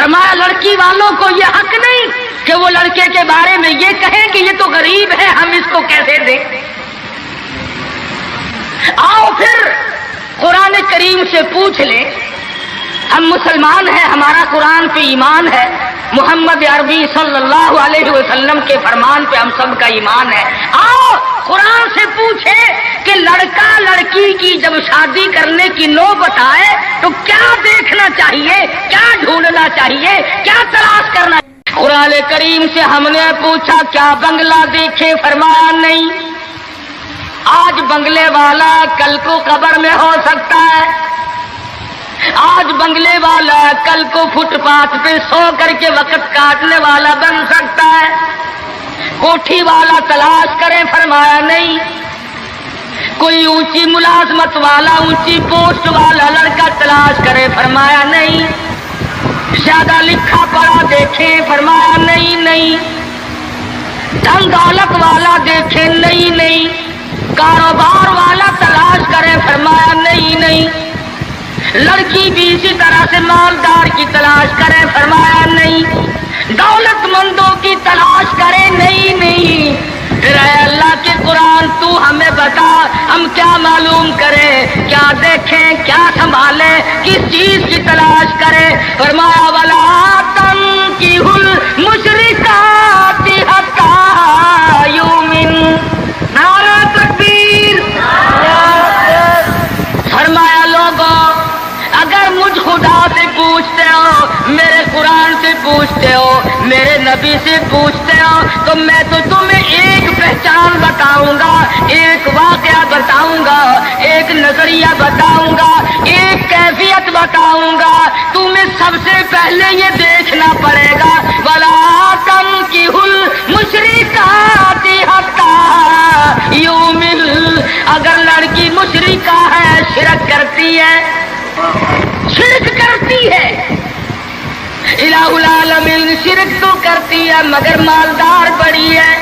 फरमाया लड़की वालों को ये हक नहीं कि वो लड़के के बारे में ये कहें कि ये तो गरीब है, हम इसको कैसे दें। आओ फिर कुरान करीम से पूछ ले, हम मुसलमान हैं, हमारा कुरान पे ईमान है, मोहम्मद अरबी सल्लल्लाहु अलैहि वसल्लम के फरमान पे हम सब का ईमान है। आओ कुरान से पूछे कि लड़का लड़की की जब शादी करने की नौबत आए तो क्या देखना चाहिए, क्या ढूंढना चाहिए, क्या तलाश करना चाहिए। कुरान करीम से हमने पूछा क्या बंगला देखे, फरमाया नहीं। आज बंगले वाला कल को कब्र में हो सकता है, आज बंगले वाला कल को फुटपाथ पे सो करके वक्त काटने वाला बन सकता है। कोठी वाला तलाश करें, फरमाया नहीं। कोई ऊंची मुलाजमत वाला, ऊंची पोस्ट वाला लड़का तलाश करे, फरमाया नहीं। ज्यादा लिखा पढ़ा देखे, फरमाया नहीं नहीं। धन दौलत वाला देखे, नहीं नहीं। कारोबार वाला तलाश करे, फरमाया नहीं नहीं। लड़की भी इसी तरह से मालदार की तलाश करे, फरमाया नहीं। दौलतमंदों की तलाश करे, नहीं नहीं। फिर अल्लाह के कुरान तू हमें बता, हम क्या मालूम करें, क्या देखें, क्या संभालें, किस चीज की तलाश करें। फरमाया वला तंकिहुल मुशरिकाति हत्ता युमिन। नारा तकबीर। फरमाया लोगों, अगर मुझ खुदा से पूछते हो, मेरे कुरान से पूछते हो, मेरे नबी से पूछते हो, तो मैं तो तुम्हें एक पहचान बताऊंगा, एक वाकया बताऊंगा, एक नजरिया बताऊंगा, एक कैफियत बताऊंगा। तुम्हें सबसे पहले ये देखना पड़ेगा वला तंकिहुल मुशरिकाति हत्ता युमिन। अगर लड़की मुशरिका है, शिरक करती है, शिरक करती है, इलाहुल आलमीन शिरक तो करती है मगर मालदार बड़ी है।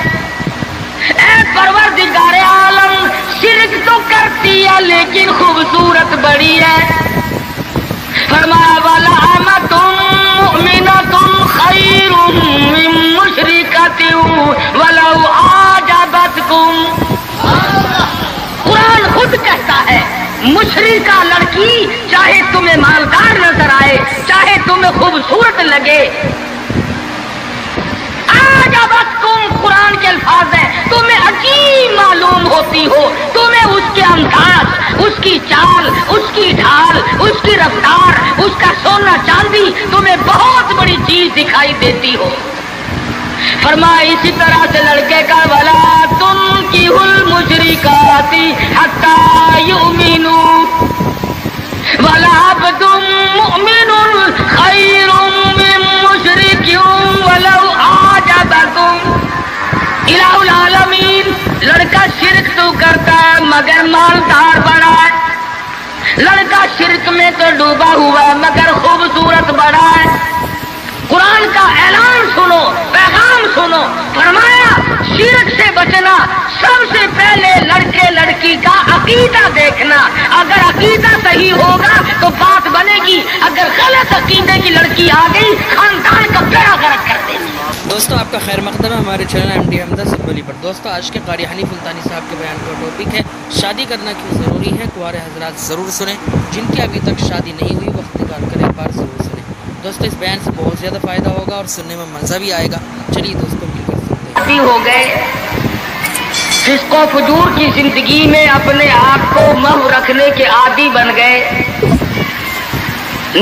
ऐ परवरदिगारे आलम, शिरक तो करती है लेकिन खूबसूरत बड़ी है। फरमाया वाला अमतुम मुमिनतुम खैरुम मिन मुशरिकतिन वलौ आजबतकुम। कुरान खुद कहता है मुशरिका लड़की चाहे तुम्हें मालदार नजर आए, चाहे तुम्हें खूबसूरत लगे, आजबतकुम कुरान के अल्फाज हैं, तुम्हें अजीब मालूम होती हो, तुम्हें उसके अंदाज, उसकी चाल, उसकी ढाल, उसकी रफ्तार, उसका सोना चांदी तुम्हें बहुत बड़ी चीज दिखाई देती हो। फरमाया इसी तरह से लड़के का वला तुनकिहुल मुशरिकाति हत्ता युमिनु वला अब्दुम मुमिनुन खैरुम मिन मुशरिकिन वलौ आजबकुम। इलाहुल आलमीन, लड़का शिरक तो करता है मगर मालदार बड़ा है, लड़का शिरक में तो डूबा हुआ है मगर खूबसूरत बड़ा है। कुरान का ऐलान सुनो, पैगाम सुनो। फरमाया शिरक से बचना, सबसे पहले लड़के लड़की का अकीदा देखना। अगर अकीदा सही होगा तो बात बनेगी, अगर गलत अकीदे की लड़की आ गई खानदान का बेड़ा गर्क कर देगी। दोस्तों आपका खैर मकदम है हमारे चैनल एमडी हमदा सिब्बली पर। दोस्तों आज के कारी हनीफ सुल्तानी साहब के बयान का टॉपिक है शादी करना क्यों ज़रूरी है। कुंवारे हजरात ज़रूर सुने, जिनकी अभी तक शादी नहीं हुई वक्त निकाल कर एक बार ज़रूर सुने। दोस्तों इस बयान से बहुत ज़्यादा फ़ायदा होगा और सुनने में मज़ा भी आएगा। चलिए दोस्तों मिलकर सुनते हैं। हो गए फिस्को फजूर की जिंदगी में अपने आप को महव रखने के आदी बन गए,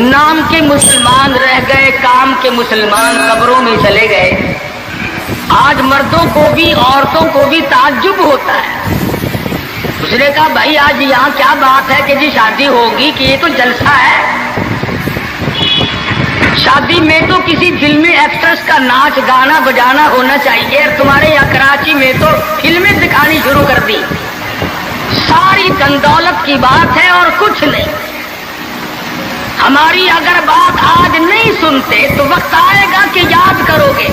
नाम के मुसलमान रह गए, काम के मुसलमान कब्रों में चले गए। आज मर्दों को भी औरतों को भी ताज्जुब होता है। उसने कहा भाई आज यहाँ क्या बात है कि जी शादी होगी, कि ये तो जलसा है। शादी में तो किसी फिल्मी एक्ट्रेस का नाच गाना बजाना होना चाहिए, और तुम्हारे यहाँ कराची में तो फिल्में दिखानी शुरू कर दी। सारी धन दौलत की बात है और कुछ नहीं। हमारी अगर बात आज नहीं सुनते तो वक्त आएगा कि याद करोगे।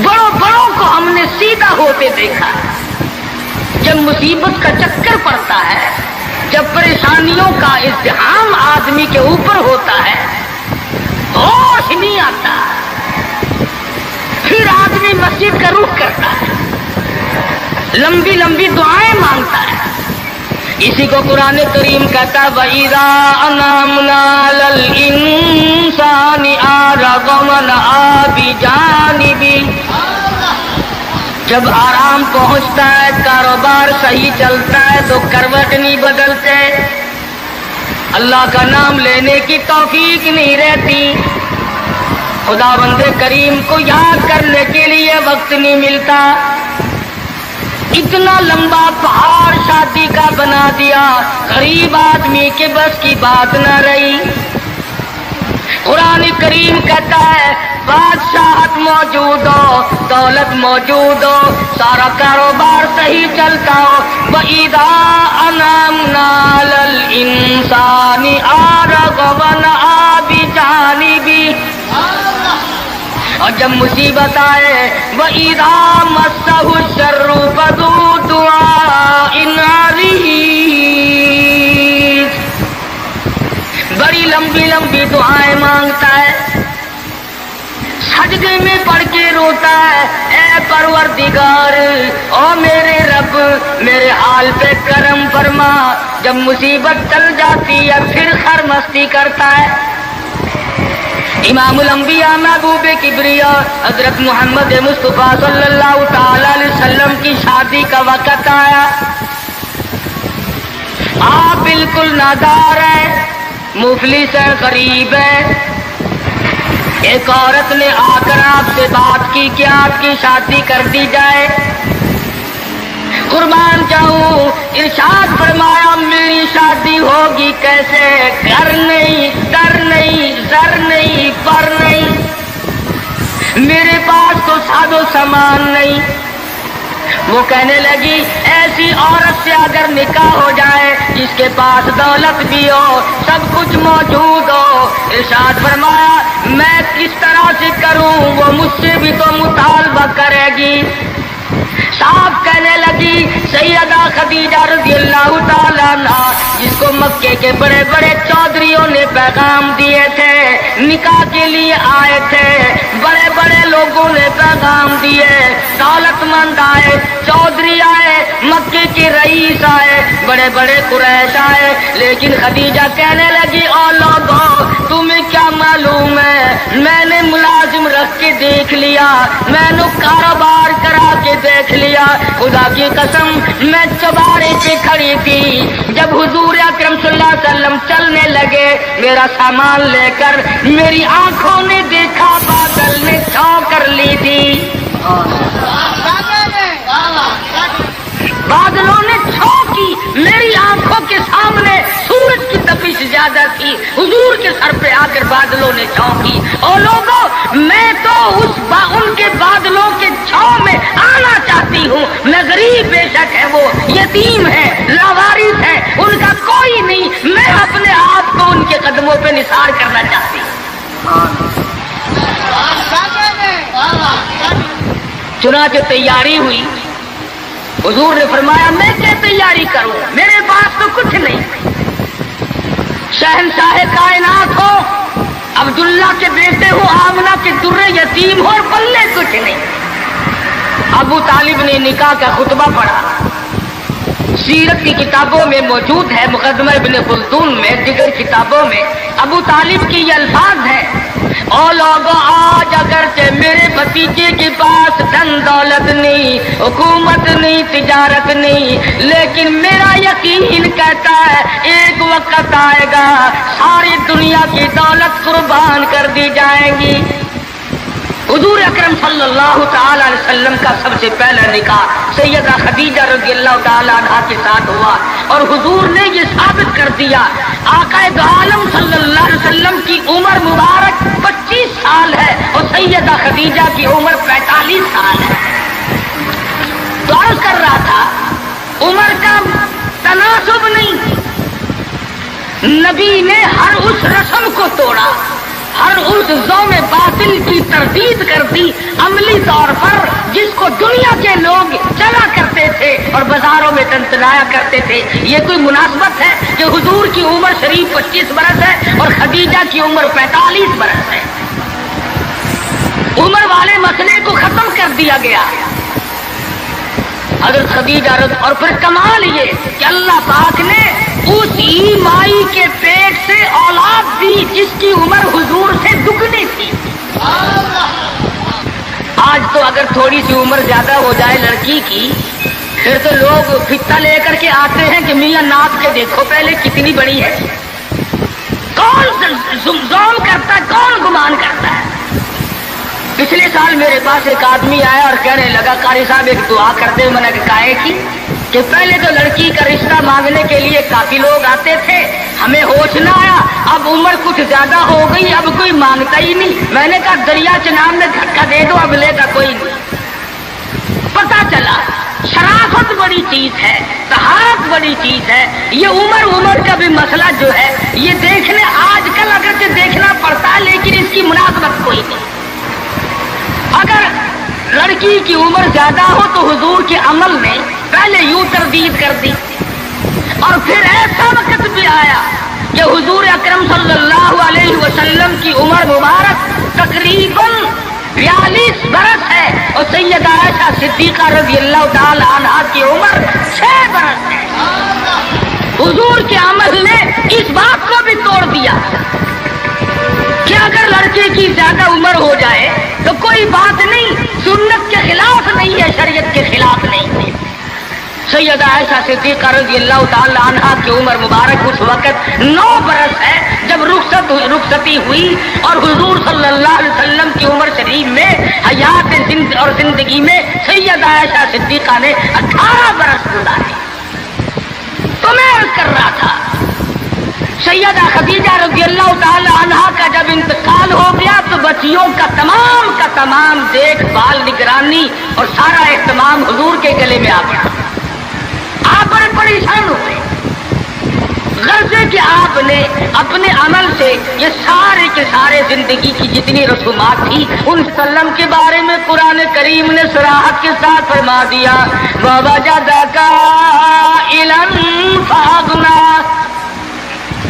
बड़ों बड़ों को हमने सीधा होते देखा। जब मुसीबत का चक्कर पड़ता है, जब परेशानियों का इल्तिहाम आदमी के ऊपर होता है, مسجد کا رخ کرتا ہے، لمبی لمبی دعائیں مانگتا ہے. اسی کو قرآن کریم کہتا ہے وَإِذَا أَنْعَمْنَا عَلَى الْإِنسَانِ أَعْرَضَ وَنَأَىٰ بِجَانِبِهِ. جب آرام پہنچتا ہے، کاروبار صحیح چلتا ہے تو کروٹ نہیں بدلتے، اللہ کا نام لینے کی توفیق نہیں رہتی، خدا بند کریم کو یاد کرنے کے لیے وقت نہیں ملتا. اتنا لمبا پہاڑ شادی کا بنا دیا، غریب آدمی کے بس کی بات نہ رہی. قرآن کریم کہتا ہے بادشاہت موجود ہو، دولت موجود ہو، سارا کاروبار صحیح چلتا ہو، وَإِذَا أَنْعَمْنَا عَلَى الْإِنسَانِ أَعْرَضَ وَنَأَىٰ بِجَانِبِهِ. اور جب مصیبت آئے وَإِذَا مَسَّهُ الشَّرُّ فَذُو دُعَاءٍ عَرِيضٍ. بڑی لمبی لمبی دعائیں مانگتا ہے، سجدے میں پڑھ کے روتا ہے اے پروردگار، او میرے رب میرے حال پہ کرم فرما. جب مصیبت چل جاتی ہے پھر خرمستی کرتا ہے. امام الانبیاء محبوب کبریا حضرت محمد مصطفیٰ صلی اللہ تعالی علیہ وسلم کی شادی کا وقت آیا. آپ بالکل نادار ہیں، مفلس ہے، غریب ہے. ایک عورت نے آ کر آپ سے بات کی کہ آپ کی شادی کر دی جائے. قربان جاؤں، ارشاد فرمایا میری شادی ہوگی کیسے؟ گھر نہیں، در نہیں، زر نہیں، پر نہیں، میرے پاس تو ساز و سامان نہیں. وہ کہنے لگی ایسی عورت سے اگر نکاح ہو جائے جس کے پاس دولت بھی ہو، سب کچھ موجود ہو، ارشاد فرمایا میں کس طرح سے کروں؟ وہ مجھ سے بھی تو مطالبہ کرے گی. صاحب کہنے لگی سیدہ خدیجہ رضی اللہ تعالیٰ عنہ، جس کو مکے کے بڑے بڑے چودھریوں نے پیغام دیے تھے، نکاح کے لیے آئے تھے، بڑے بڑے لوگوں نے پیغام دیے، دولت مند آئے، چودھری آئے، مکے کے رئیس آئے، بڑے بڑے قریش آئے، لیکن خدیجہ کہنے لگی او لوگوں تمہیں کیا معلوم ہے، میں نے ملازم رکھ کے دیکھ لیا، میں نے کاروبار کرا کے دیکھ لیا، خدا کی قسم میں چوبارے پہ کھڑی تھی، جب حضور اکرم صلی اللہ علیہ وسلم چلنے لگے میرا سامان لے کر، میری آنکھوں نے دیکھا بادل نے چھاؤں کر لی تھی، بادلوں نے چھاؤں کی، میری آنکھوں کے سامنے سورج کی تپش زیادہ تھی، حضور کے سر پہ آ کر بادلوں نے چھاؤں کی. اور لوگوں میں تو ان کے بادلوں کے چھاؤں میں آنا چاہتی ہوں. میں غریب بے شک ہے، وہ یتیم ہے، لاوارث ہے، ان کا کوئی نہیں، میں اپنے آپ کو ان کے قدموں پہ نثار کرنا چاہتی ہوں. چنانچہ تیاری ہوئی. حضور نے فرمایا میں کیا تیاری کروں، میرے پاس تو کچھ نہیں. شہنشاہ کائنات ہو، عبداللہ کے بیٹے ہو، آمنہ کے درے یتیم ہو اور پلے کچھ نہیں. ابو طالب نے نکاح کا خطبہ پڑھا، سیرت کی کتابوں میں موجود ہے، مقدمہ ابن خلدون میں، دیگر کتابوں میں ابو طالب کی یہ الفاظ ہیں او لوگوں آج اگرچہ میرے بھتیجے کے پاس دھن دولت نہیں، حکومت نہیں، تجارت نہیں، لیکن میرا یقین کہتا ہے ایک وقت آئے گا ساری دنیا کی دولت قربان کر دی جائے گی. حضور اکرم صلی اللہ تعالی علیہ وسلم کا سب سے پہلا نکاح سیدہ خدیجہ رضی اللہ تعالی عنہا کے ساتھ ہوا، اور حضور نے یہ ثابت کر دیا آقا دو عالم صلی اللہ علیہ وسلم کی عمر مبارک 25 سال ہے اور سیدہ خدیجہ کی عمر 45 سال ہے. تو عرض کر رہا تھا عمر کا تناسب نہیں، نبی نے ہر اس رسم کو توڑا، ہر اس ذوم باطل کی تردید کر دی عملی طور پر، جس کو دنیا کے لوگ چلا کرتے تھے اور بازاروں میں تنتنایا کرتے تھے. یہ کوئی مناسبت ہے کہ حضور کی عمر شریف 25 برس ہے اور خدیجہ کی عمر 45 برس ہے؟ उम्र वाले मसले को खत्म कर दिया गया। हज़रत खदीजा और फिर कमाल ये कि अल्लाह पाक ने उसी माई के पेट से औलाद दी जिसकी उम्र हुजूर से दुगनी थी। आज तो अगर थोड़ी सी उम्र ज्यादा हो जाए लड़की की, फिर तो लोग फित्ता लेकर के आते हैं कि मियां नाप के देखो पहले कितनी बड़ी है। कौन ज़ुल्म करता है, कौन गुमान करता है। पिछले साल मेरे पास एक आदमी आया और कहने लगा, कारी साहब एक दुआ करते हुए। मैंने कहा कि पहले तो लड़की का रिश्ता मांगने के लिए काफी लोग आते थे, हमें होश ना आया, अब उम्र कुछ ज्यादा हो गई, अब कोई मांगता ही नहीं। मैंने कहा दरिया चनाब में धक्का दे दो, अब लेगा कोई नहीं। पता चला शराफत बड़ी चीज है, तहारत बड़ी चीज है। ये उम्र का भी मसला जो है, ये देखने आजकल अगर से देखना पड़ता है, लेकिन इसकी मुनासबत कोई नहीं। अगर लड़की की उम्र ज्यादा हो तो हुजूर के अमल ने पहले यूं तरदीद कर दी, और फिर ऐसा वक्त भी आया कि हुजूर अकरम सल्लल्लाहु अलैहि वसल्लम की उम्र मुबारक तकरीबन 42 बरस है और सैयदा आयशा सिद्दीका रज़ियल्लाहु ताला अन्हा की उम्र 6 बरस है। हुजूर के अमल ने इस बात को भी तोड़ दिया कि अगर लड़के की ज्यादा उम्र हो जाए तो कोई बात नहीं, सुन्नत के खिलाफ नहीं है, शरीयत के खिलाफ नहीं है। सैयदा आयशा सिद्दीका रज़ियल्लाहु ताला अन्हा की उम्र मुबारक उस वक्त 9 बरस है जब रुखसती हुई, और हुजूर सल्लल्लाहु अलैहि वसल्लम की उम्र शरीफ में हयात और जिंदगी में सैयदा आयशा सिद्दीका ने 18 बरस गुजारे। तो मैं अर्ज कर रहा था, सैयदा खदीजा रज़ियल्लाहु ताला अन्हा का जब इंतकाल हो गया तो बच्चियों का तमाम देखभाल, निगरानी और सारा एहतमाम हुजूर के गले में आ गया। आप बड़े परेशान हो गए। गर्जे कि आपने अपने अमल से ये सारे के सारे जिंदगी की जितनी रसूमात थी उन सल्लम के बारे में कुरान करीम ने सराहत के साथ फरमा दिया, ववजदका इलन फागना।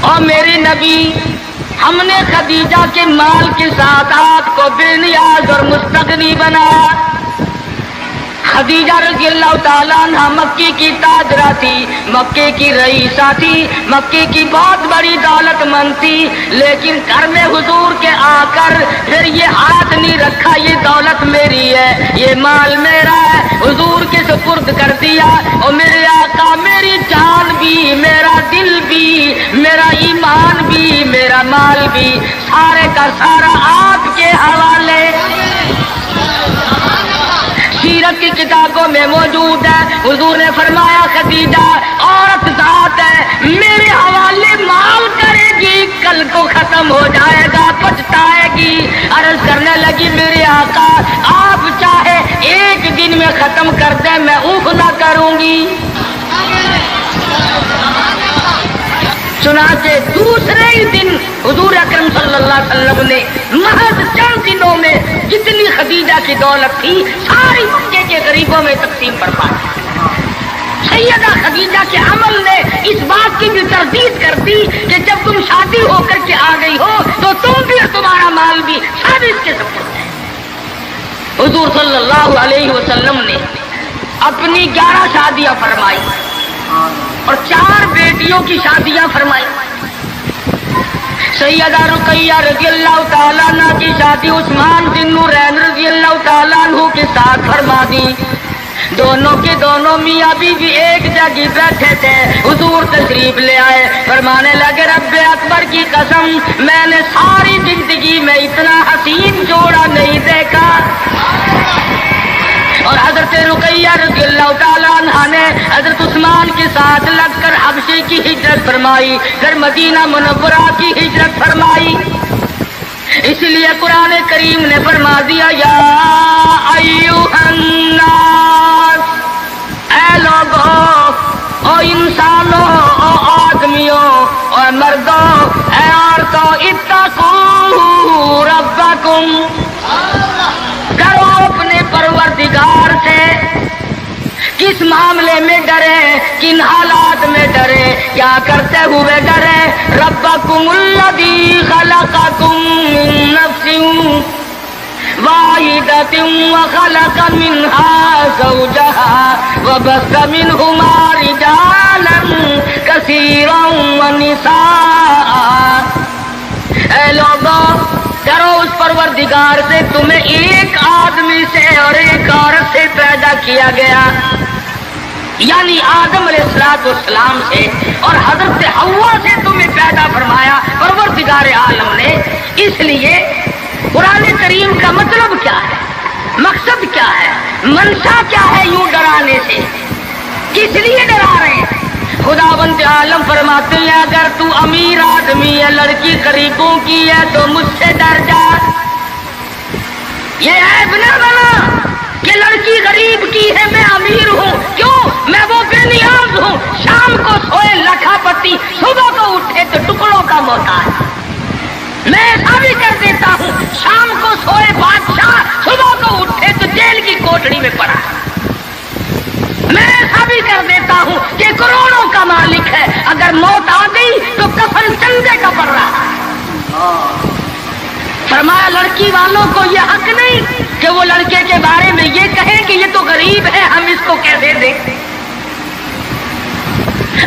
और मेरे नबी, हमने खदीजा के माल के साथ आपको बेनियाज और मुस्तगनी बनाया। खदीजा रज़ियल्लाहु ताला अन्हा मक्के की ताजरा थी, मक्के की रईसा थी, मक्के की बहुत बड़ी दौलतमंद थी, लेकिन घर में हुजूर के आकर फिर ये हाथ नहीं रखा, ये दौलत मेरी है, ये माल मेरा है, हुजूर के सुपुर्द कर दिया। और मेरे आका मेरी जान भी, मेरा दिल भी, मेरा ईमान भी, मेरा माल भी, सारे का सारा आपके हवाले। सीरत की किताबों में मौजूद है, हुजूर ने फरमाया खदीजा औरत जात है, मेरे हवाले माल करेगी, कल को खत्म हो जाएगा, पछताएगी। अर्ज करने लगी, मेरे आका आप चाहे एक दिन में खत्म कर दे, मैं ऊख ना करूंगी। चुनाचे दूसरे ही दिन हुजूर अकरम सल्लल्लाहु अलैहि वसल्लम ने महज चंद दिनों में जितनी खदीजा की दौलत थी सारी मक्के के गरीबों में तकसीम फरमा दी। सैयदा खदीजा के अमल ने इस बात की भी तरदीद कर दी कि जब तुम शादी होकर के आ गई हो तो तुम भी और तुम्हारा माल भी सब इसके सपुर्द है। हुजूर सल्लल्लाहु अलैहि वसल्लम ने अपनी 11 शादियां फरमाई और 4 बेटियों की शादियां फरमाई। सैयदा रुकैया रज़ियल्लाहु ताला अन्हा की शादी उस्मान बिन नूरैन रज़ियल्लाहु ताला अन्हु के साथ फरमा दी। दोनों के दोनों मियां बीवी एक जगह बैठे थे, हुजूर तशरीफ ले आए, फरमाने लगे, रब्बे अकबर की कसम, मैंने सारी जिंदगी में इतना हसीन जोड़ा नहीं देखा। और हजरत रुकैया रज़ियल्लाहु ताला अन्हा ने हजरत उस्मान के साथ लगकर हबशे की हिजरत फरमाई, फिर मदीना मुनव्वरा की हिजरत फरमाई। इसलिए कुरान करीम ने फरमा दिया, या अय्युहन नास, ऐ लोगों, ओ इंसानों, ओ आदमियों, ओ मर्दों, ऐ औरतों, इत्तकू रब्बकुम, डरो अपने परवरदिगार से। किस मामले में डरे, किन हालात में डरे, क्या करते हुए डरे? रब्बकुमुल्लज़ी खलक़कुम मिन नफ्सिन واحدة وخلق منها زوجها وبث منهما رجالا كثيرا ونساء۔ اے لوگوں، ڈرو اس پروردگار سے تمہیں ایک آدمی سے اور ایک عورت سے پیدا کیا گیا، یعنی آدم علیہ السلام سے اور حضرت حوا سے تمہیں پیدا فرمایا پروردگار عالم نے۔ اس لیے قرآن کریم کا مطلب کیا ہے، مقصد کیا ہے، منشا کیا ہے یوں ڈرانے سے، کس لیے ڈرا رہے ہیں؟ خداوند عالم فرماتے ہیں اگر تو امیر آدمی ہے، لڑکی غریبوں کی ہے تو مجھ سے ڈر جا۔ یہ عیب نہ بنا کہ لڑکی غریب کی ہے میں امیر ہوں، کیوں؟ میں وہ بے نیاز ہوں، شام کو سوئے لکھا پتی، صبح کو اٹھے تو ٹکڑوں کا محتاج۔ میں ایسا بھی کر دیتا ہوں، شام کو سوئے بادشاہ، صبح کو اٹھے تو جیل کی کوٹڑی میں پڑا۔ میں ایسا بھی کر دیتا ہوں کہ کروڑوں کا مالک ہے، اگر موت آ گئی تو کفن چندے کا پڑ رہا ہے۔ فرمایا لڑکی والوں کو یہ حق نہیں کہ وہ لڑکے کے بارے میں یہ کہیں کہ یہ تو غریب ہے، ہم اس کو کیسے دیں۔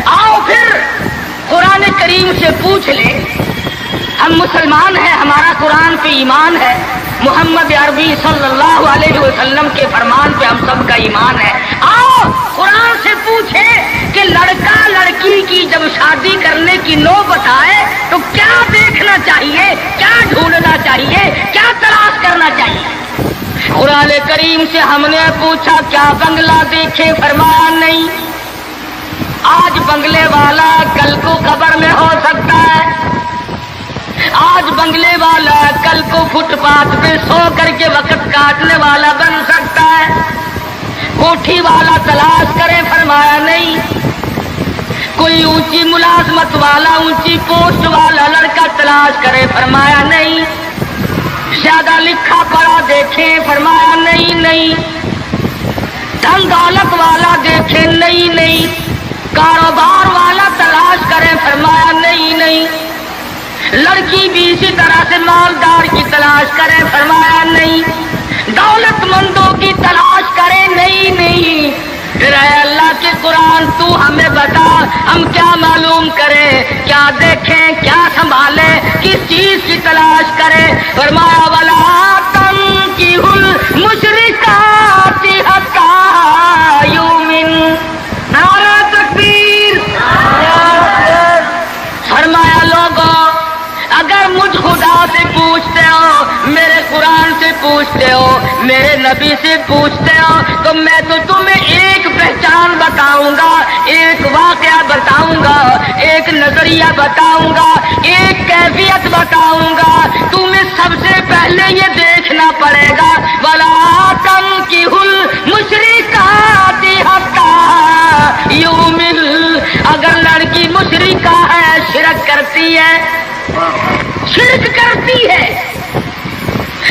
آؤ پھر قرآن کریم سے پوچھ لیں، ہم مسلمان ہیں، ہمارا قرآن پہ ایمان ہے، محمد عربی صلی اللہ علیہ وسلم کے فرمان پہ ہم سب کا ایمان ہے۔ آؤ قرآن سے پوچھیں کہ لڑکا لڑکی کی جب شادی کرنے کی نوبت آئے تو کیا دیکھنا چاہیے، کیا ڈھونڈنا چاہیے، کیا تلاش کرنا چاہیے؟ قرآن کریم سے ہم نے پوچھا کیا بنگلہ دیکھے؟ فرمایا نہیں۔ آج بنگلے والا کل کو قبر میں ہو سکتا ہے، آج بنگلے والا کل کو فٹ پاتھ پہ سو کر کے وقت کاٹنے والا بن سکتا ہے۔ کوٹھی والا تلاش کرے؟ فرمایا نہیں۔ کوئی اونچی ملازمت والا، اونچی پوسٹ والا لڑکا تلاش کرے؟ فرمایا نہیں۔ زیادہ لکھا پڑھا دیکھے؟ فرمایا نہیں۔ دھن دولت والا دیکھے؟ نہیں۔ کاروبار والا تلاش کرے؟ فرمایا نہیں۔ لڑکی بھی اسی طرح سے مالدار کی تلاش کرے؟ فرمایا نہیں۔ دولت مندوں کی تلاش کرے؟ نہیں۔ پھر اے اللہ کے قرآن تو ہمیں بتا، ہم کیا معلوم کریں، کیا دیکھیں، کیا سنبھالیں، کس چیز کی تلاش کریں؟ فرمایا وَلَا تَنكِحُوا الْمُشْرِكَاتِ حَتَّىٰ يُؤْمِنَّ۔ نعرہ تکبیر! فرمایا لوگوں اگر مجھ خدا سے پوچھتے ہو، میرے قرآن سے پوچھتے ہو، میرے نبی سے پوچھتے ہو تو میں تو تمہیں ایک پہچان بتاؤں گا، ایک واقعہ بتاؤں گا، ایک نظریہ بتاؤں گا، ایک کیفیت بتاؤں گا۔ تمہیں سب سے پہلے یہ دیکھنا پڑے گا وَلَا تَنكِحُوا الْمُشْرِكَاتِ حَتَّىٰ يُؤْمِنَّ۔ اگر لڑکی مشرکہ ہے، شرک کرتی ہے،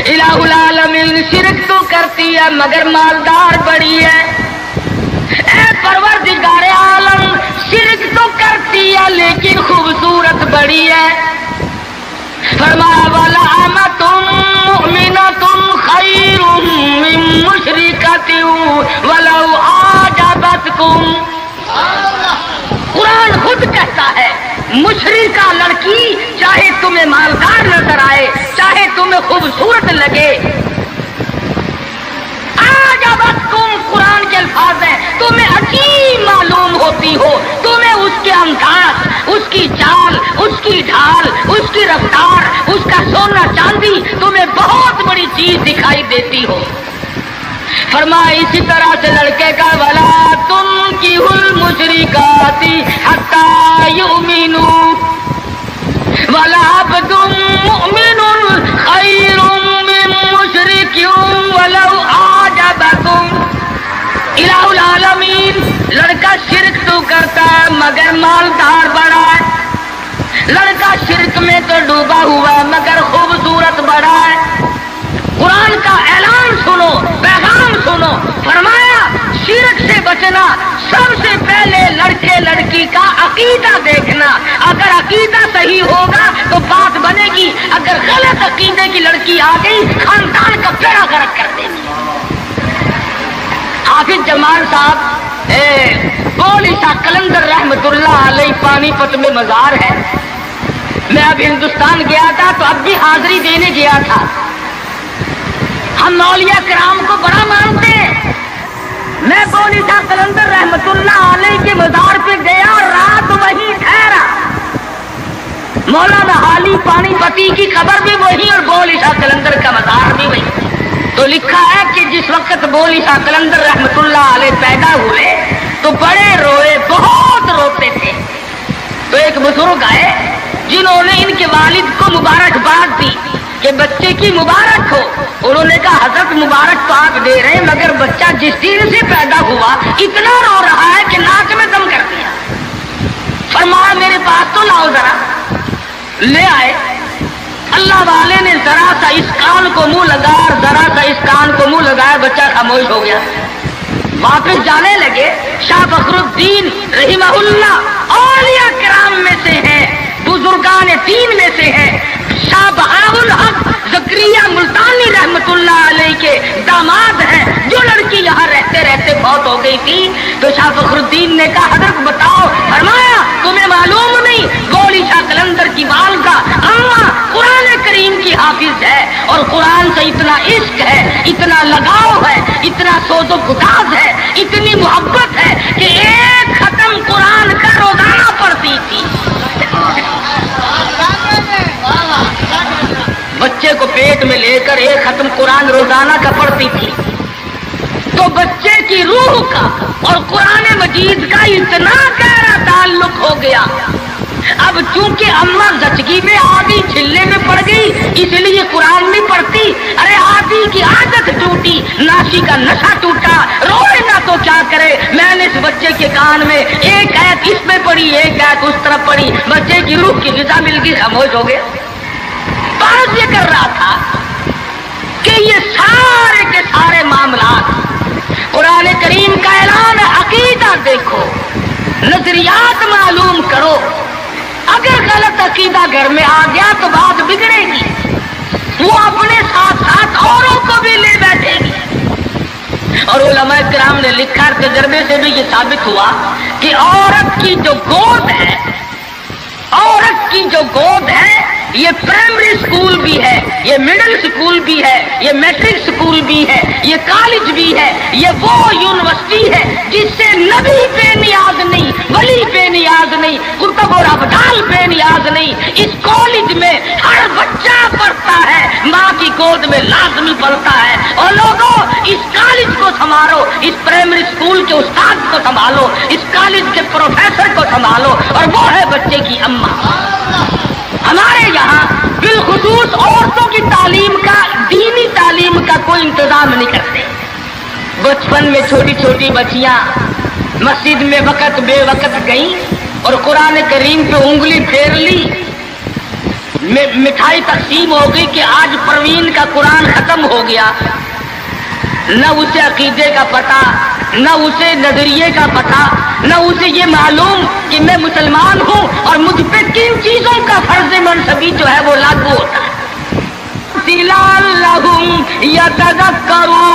الہ العالمین شرک تو کرتی ہے مگر مالدار بڑی ہے۔ اے پروردگار عالم شرک تو کرتی ہے لیکن خوبصورت بڑی ہے۔ فرمایا وَلَأَمَةٌ مُؤْمِنَةٌ خَيْرٌ مِّن مُّشْرِكَةٍ وَلَوْ أَعْجَبَتْكُمْ۔ قرآن خود کہتا ہے مشرکہ لڑکی چاہے تمہیں مالدار نظر آئے، چاہے تمہیں خوبصورت لگے، آجابتکم قرآن کے الفاظ ہیں، تمہیں عجیب معلوم ہوتی ہو، تمہیں اس کے انداز، اس کی چال، اس کی ڈھال، اس کی رفتار، اس کا سونا چاندی تمہیں بہت بڑی چیز دکھائی دیتی ہو۔ فرمایا اسی طرح سے لڑکے کا وَلَا تُنكِحُوا الْمُشْرِكَاتِ حَتَّىٰ يُؤْمِنُوا وَلَعَبْدٌ مُؤْمِنٌ خَيْرٌ مِّن مُّشْرِكٍ وَلَوْ أَعْجَبَكُمْ۔ الہ العالمین لڑکا شرک تو کرتا ہے مگر مالدار بڑا ہے، لڑکا شرک میں تو ڈوبا ہوا مگر خوبصورت بڑا ہے۔ قرآن کا اعلان سنو، پیغام سنو، فرمایا شرک سے بچنا، سب سے پہلے لڑکے لڑکی کا عقیدہ دیکھنا، اگر عقیدہ صحیح ہوگا تو بات بنے گی، اگر غلط عقیدے کی لڑکی آ گئی خاندان کا بیڑا غرق کر دے گی۔ حافظ جمال صاحب بولی شاہ قلندر رحمت اللہ علیہ پانی پت میں مزار ہے۔ میں اب ہندوستان گیا تھا تو اب بھی حاضری دینے گیا تھا۔ ہم اولیاء کرام کو بڑا مانتے ہیں۔ میں بولی شاہ قلندر رحمت اللہ علیہ کے مزار پہ گیا اور رات وہیں ٹھہرا۔ مولانا حالی پانی پتی کی قبر بھی وہی اور بولی شاہ قلندر کا مزار بھی وہی۔ تو لکھا ہے کہ جس وقت بولی شاہ قلندر رحمت اللہ علیہ پیدا ہوئے تو بڑے روئے، بہت روتے تھے۔ تو ایک بزرگ آئے جنہوں نے ان کے والد کو مبارکباد دی کہ بچے کی مبارک ہو۔ انہوں نے کہا حضرت مبارک تو آپ دے رہے ہیں مگر بچہ جس دن سے پیدا ہوا اتنا رو رہا ہے کہ ناک میں دم کر دیا۔ فرمایا میرے پاس تو لاؤ ذرا۔ لے آئے۔ اللہ والے نے ذرا سا اس کان کو منہ لگایا اور ذرا سا اس کان کو منہ لگایا، بچہ خاموش ہو گیا۔ واپس جانے لگے۔ شاہ فخر الدین رحمہ اللہ اولیاء کرام میں سے ہیں، بزرگان دین میں سے ہیں۔ شاہ بہاء الحق زکریا ملتانی رحمت اللہ علیہ کے داماد ہیں۔ جو لڑکی یہاں رہتے رہتے بہت ہو گئی تھی تو شاہ فخر الدین نے کہا حضرت بتاؤ۔ فرمایا تمہیں معلوم نہیں بولی شاہ قلندر کی والدہ اماں قرآن کریم کی حافظ ہے اور قرآن سے اتنا عشق ہے، اتنا لگاؤ ہے، اتنا سوز و گداز ہے، اتنی محبت ہے کہ ایک ختم قرآن کا روزانہ پڑھتی تھی۔ بچے کو پیٹ میں لے کر ایک ختم قرآن روزانہ کا پڑھتی تھی۔ تو بچے کی روح کا اور قرآن مجید کا اتنا گہرا تعلق ہو گیا۔ اب چونکہ اماں زچگی میں آدھی چھلے میں پڑ گئی اس لیے قرآن نہیں پڑھتی۔ ارے آدھی کی عادت ٹوٹی، ناشی کا نشہ ٹوٹا، روئے نہ تو کیا کرے۔ میں نے اس بچے کے کان میں ایک آیت اس میں پڑھی، ایک آیت اس طرف پڑھی، بچے کی روح کی غذا مل گئی، خاموش ہو گیا۔ بات یہ کر رہا تھا کہ یہ سارے کے سارے معاملات قرآن کریم کا اعلان ہے۔ عقیدہ دیکھو، نظریات معلوم کرو۔ اگر غلط عقیدہ گھر میں آ گیا تو بات بگڑے گی، وہ اپنے ساتھ ساتھ اوروں کو بھی لے بیٹھے گی۔ اور علماء کرام نے لکھا، تجربے سے بھی یہ ثابت ہوا کہ عورت کی جو گود ہے، عورت کی جو گود ہے یہ پرائمری سکول بھی ہے، یہ مڈل سکول بھی ہے، یہ میٹرک سکول بھی ہے، یہ کالج بھی ہے، یہ وہ یونیورسٹی ہے جس سے نبی بے نیاز نہیں، ولی بے نیاز نہیں، قطب اور ابدال بے نیاز نہیں۔ اس کالج میں ہر بچہ پڑھتا ہے، ماں کی گود میں لازمی پڑھتا ہے۔ اور لوگوں اس کالج کو سنبھالو، اس پرائمری سکول کے استاد کو سنبھالو، اس کالج کے پروفیسر کو سنبھالو، اور وہ ہے بچے کی اماں۔ ہمارے یہاں بالخصوص عورتوں کی تعلیم کا، دینی تعلیم کا کوئی انتظام نہیں کرتے۔ بچپن میں چھوٹی چھوٹی بچیاں مسجد میں وقت بے وقت گئیں اور قرآن کریم پہ انگلی پھیر لی، مٹھائی تقسیم ہو گئی کہ آج پروین کا قرآن ختم ہو گیا۔ نہ اسے عقیدے کا پتہ، نہ اسے نظریے کا پتہ، نہ اسے یہ معلوم کہ میں مسلمان ہوں اور مجھ پہ کن چیزوں کا فرض منصبی جو ہے وہ لاگو ہوتا ہے۔ لعلہم یتذکرون،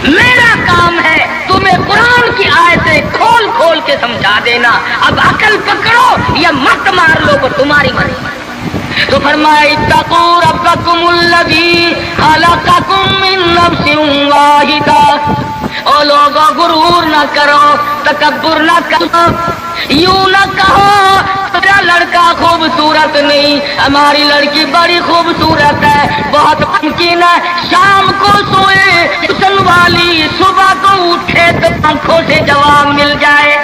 میرا کام ہے تمہیں قرآن کی آیتیں کھول کھول کے سمجھا دینا۔ اب عقل پکڑو یا مت مار لو وہ تمہاری مرضی۔ تو فرمایا اتقوا ربکم الذی خلقکم من نفس واحدہ۔ او لوگوں غرور نہ کرو، تکبر نہ کرو، یوں نہ کہو میرا لڑکا خوبصورت نہیں، ہماری لڑکی بڑی خوبصورت ہے، بہت ممکن ہے شام کو سوئے حسن والی صبح کو اٹھے تو آنکھوں سے جواب مل جائے۔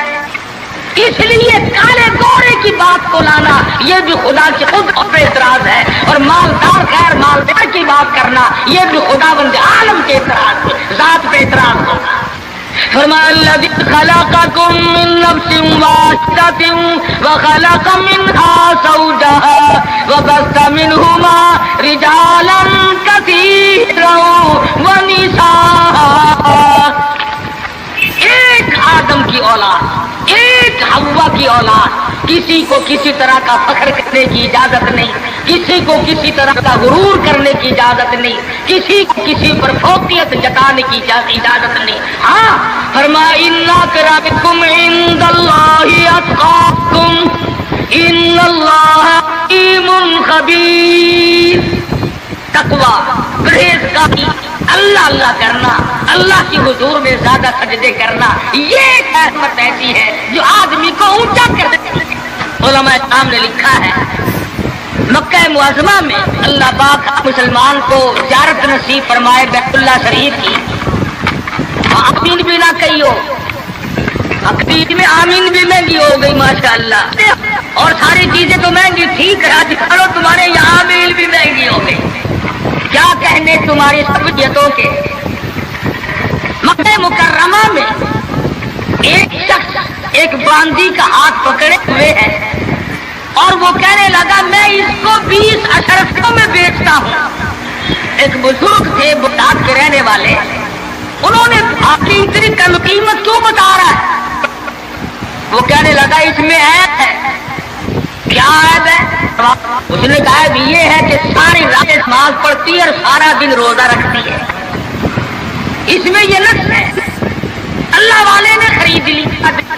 اس لیے کالے گورے کی بات کو لانا یہ بھی خدا کے خود پر اعتراض ہے، اور مالدار غیر مالدار کی بات کرنا یہ بھی خدا بند عالم کے اعتراض ہے، ذات پہ اعتراض ہوگا۔ فرمایا الذی خلقکم من نفس واحدۃ وخلق منها زوجها وبث منهما رجالا کثیرا ونساء۔ ایک آدم کی اولاد، ایک حوا کی اولاد، किसी को किसी तरह का फख्र करने की इजाजत नहीं, किसी को किसी तरह का गुरूर करने की इजाजत नहीं, किसी को किसी पर फौकियत जताने की इजाजत नहीं। हाँ, फरमाया इन्ना अकरमकुम इंदल्लाहि अत्काकुम इन्नल्लाहा अलीमुन खबीर। तकवा, परहेजगारी, अल्लाह अल्लाह करना, अल्लाह की हुजूर में ज्यादा सजदे करना, ये रहमत ऐसी है जो आदमी को ऊंचा कर देती है। उलमा इस्लाम ने लिखा है मक्का मुअज़्ज़मा में अल्लाह पाक मुसलमान को ज़ियारत नसीब फरमाए बैतुल्लाह शरीफ की। आमीन भी ना कहियो, अकीद में आमीन भी महंगी हो गई माशाअल्लाह, और सारी चीजें तो महंगी ठीक है, दिखाओ तुम्हारे यहाँ आमीन भी महंगी हो गई, क्या कहने तुम्हारी सब्जियतों के। मक्का मुकर्रमा में एक शख्स एक बांदी का हाथ पकड़े हुए है और वो कहने लगा मैं इसको 20 अशरफों में बेचता हूँ। एक बुजुर्ग थे बगदाद के रहने वाले, उन्होंने आपकी इतनी कम कीमत क्यों बता रहा है? वो कहने लगा इसमें ऐब है। क्या ऐब है? उसने कहा भी ये है कि सारी रात नमाज पढ़ती है और सारा दिन रोजा रखती है, इसमें ये नक्श है। अल्लाह वाले ने खरीद ली।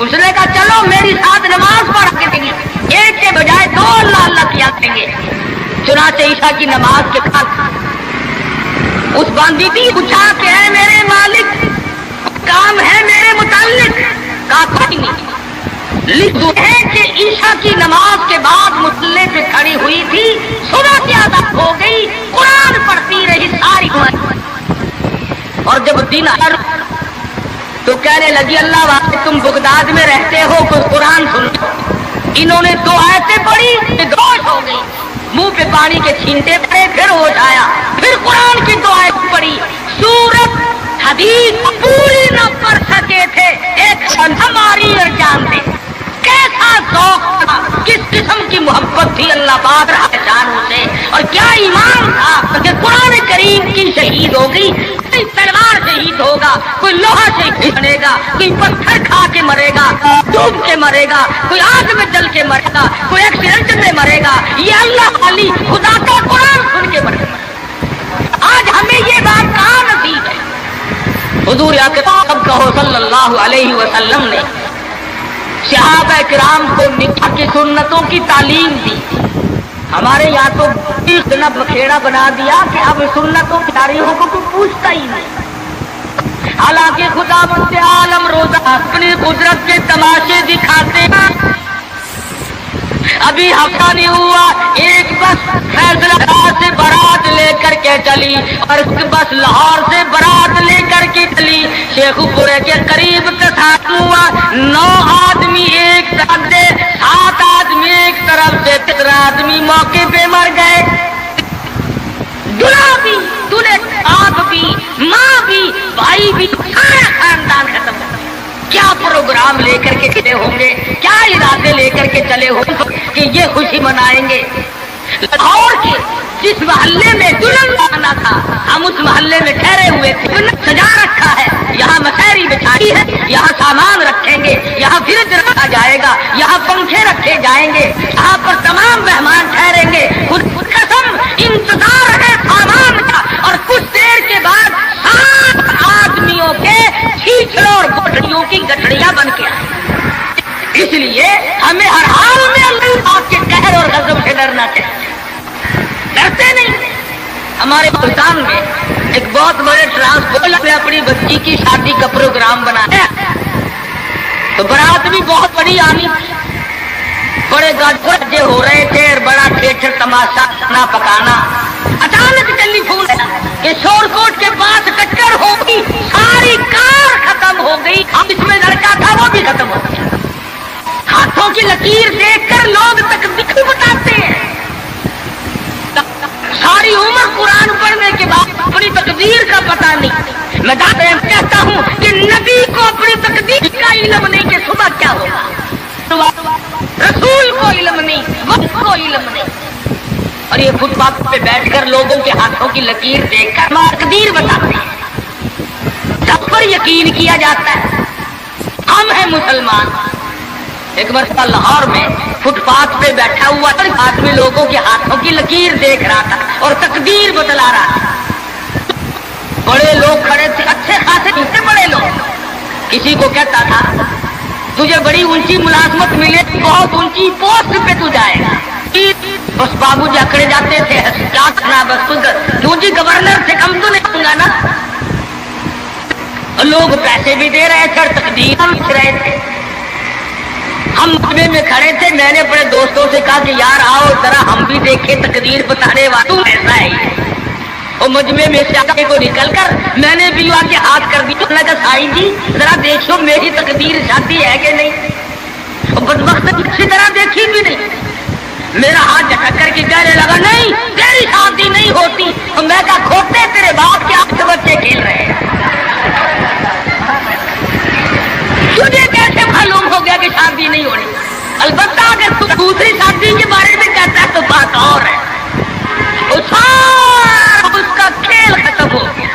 उसने कहा चलो मेरी साथ नमाज पढ़ के देंगे, एक के बजाय 2 अल्लाह अल्लाह किया करेंगे। चुनाचे ईशा की नमाज के बाद उस बांदी थी पूछा कि है मेरे मालिक काम है मेरे मुताल्लिक? कहा कोई नहीं, लिख दो है कि ईशा की नमाज के बाद मुसल्ले पे खड़ी हुई थी, सुबह की आदत हो गई, कुरान पढ़ती रही सारी उम्र, और जब दिन आया तो कहने लगी अल्लाह वाले तुम बगदाद में रहते हो, कुछ कुरान सुनो। इन्होंने 2 आयतें पढ़ी, बेहोश हो गई, मुंह पे पानी के छींटे पड़े, फिर होश आया, फिर कुरान की 2 आयत पढ़ी। सूरत हदीस पूरी न पढ़ सके थे, एक हमारी और जानते कैसा शौक था, किस किस्म की मोहब्बत थी अल्लाह पाक जानू से, और क्या ईमान था कि कुरान करीम की शहीद हो गई। कोई तलवार शहीद होगा, कोई लोहा शहीद बनेगा, कोई पत्थर खा के मरेगा, डूब के मरेगा, कोई आग में जल के मरेगा, कोई एक्सीडेंट में मरेगा, ये अल्लाह वाली खुदा का कुरान सुन के मरेगा। आज हमें ये बात कहाँ नसीब है? हुजूर अकरम कहो सल्लल्लाहु अलैहि वसल्लम ने सहाबा किराम को निकाह की सुन्नतों की तालीम दी। हमारे यहाँ तो इतना बखेड़ा बना दिया कि अब सुन्नतों की तारीखों को कोई पूछता ही नहीं। हालांकि खुदा मुझसे आलम रोजा अपनी कुदरत के तमाशे दिखाते हैं। अभी हफ्ता नहीं हुआ, एक बस फैसलाबाद से बारात लेकर के चली और बस लाहौर से बारात लेकर के चली। शेखुपुरे के करीब तसाद हुआ, 9 आदमी एक तरफ से, 7 आदमी एक तरफ से, 3 आदमी मौके पे मर गए। दूल्हा भी, दूल्हे बाप भी, माँ भी, भाई भी, सारा खानदान खत्म हो गया। क्या प्रोग्राम लेकर के चले होंगे, क्या इरादे लेकर के चले होंगे कि ये खुशी मनाएंगे। लाहौर के जिस मोहल्ले में दुल्हन आना था, हम उस मोहल्ले में ठहरे हुए थे, सजा रखा है, यहाँ मसहरी बिछाई है, यहाँ सामान रखेंगे, यहाँ फ्रिज रखा जाएगा, यहाँ पंखे रखे जाएंगे, यहाँ पर तमाम मेहमान ठहरेंगे। खुद कसम इंतजार है सामान का, और कुछ देर के बाद 7 आदमियों के छीछड़ों और गोठड़ियों की गठड़ियां बन के आए। इसलिए हमें हर हाल में अल्लाह के कहर और गजब से डरना चाहिए, डरते नहीं। हमारे मुल्तान में एक बहुत बड़े ट्रांसपोर्ट में अपनी बच्ची की शादी का प्रोग्राम बनाया, तो बारात भी बहुत बड़ी आनी, बड़े गाजे हो रहे थे, बड़ा थिएटर तमाशा खाना पकाना। अचानक टेलीफोन कि शोरकोट के पास टक्कर हो गई, सारी कार खत्म हो गई, अब इसमें लड़का था वो भी खत्म हो गया। हाथों की लकीर देखकर लोग तकदीर बताते हैं। सारी उम्र कुरान पढ़ने के बाद अपनी तकदीर का पता नहीं। मैं कहता हूँ कि नबी को अपनी तकदीर का इल्म नहीं कि सुबह क्या होगा, रसूल को इल्म नहीं, वक्त को इल्म नहीं, और ये फुटपाथ पे बैठकर लोगों के हाथों की लकीर देखकर तकदीर बताते हैं। सब पर यकीन किया जाता है। हम हैं मुसलमान, ایک مرتبہ لاہور میں فٹ پاتھ پہ بیٹھا ہوا آدمی لوگوں کے ہاتھوں کی لکیر دیکھ رہا تھا اور تقدیر بتلا رہا تھا. بڑے لوگ کھڑے تھے, اچھے خاصے اتنے بڑے لوگ. کسی کو کہتا تھا تجھے بڑی اونچی ملازمت ملے, بہت اونچی پوسٹ پہ تو جائے گا. بس بابو جی اکڑے جاتے تھے, کیا کرنا بس کیوں جی گورنر سے کم تو نہیں گا نا. لوگ پیسے بھی دے رہے تھے اور تقدیر لکھ رہے تھے. ہم مجمے میں کھڑے تھے, میں نے اپنے دوستوں سے کہا کہ یار آؤ ذرا ہم بھی دیکھیں تقدیر بتانے والا ایسا ہے. اور مجمے میں سے آگے کو نکل کر میں نے بھی آ کے ہاتھ کر دیا. میں نے کہا سائی جی ذرا دیکھو میری تقدیر شادی ہے کہ نہیں. اور بدبخت اچھی طرح دیکھی بھی نہیں. میرا ہاتھ جھٹک کر کے کہنے لگا نہیں تیری شادی نہیں ہوتی. اور میں کہا کھوتے تیرے باپ کے آپ کے بچے کھیل رہے ہیں. تجھے کیسے معلوم ہو گیا کہ شادی نہیں ہونی؟ البتہ اگر تو دوسری شادی کے بارے میں کہتا ہے تو بات اور ہے. اس کا کھیل ختم ہو گیا.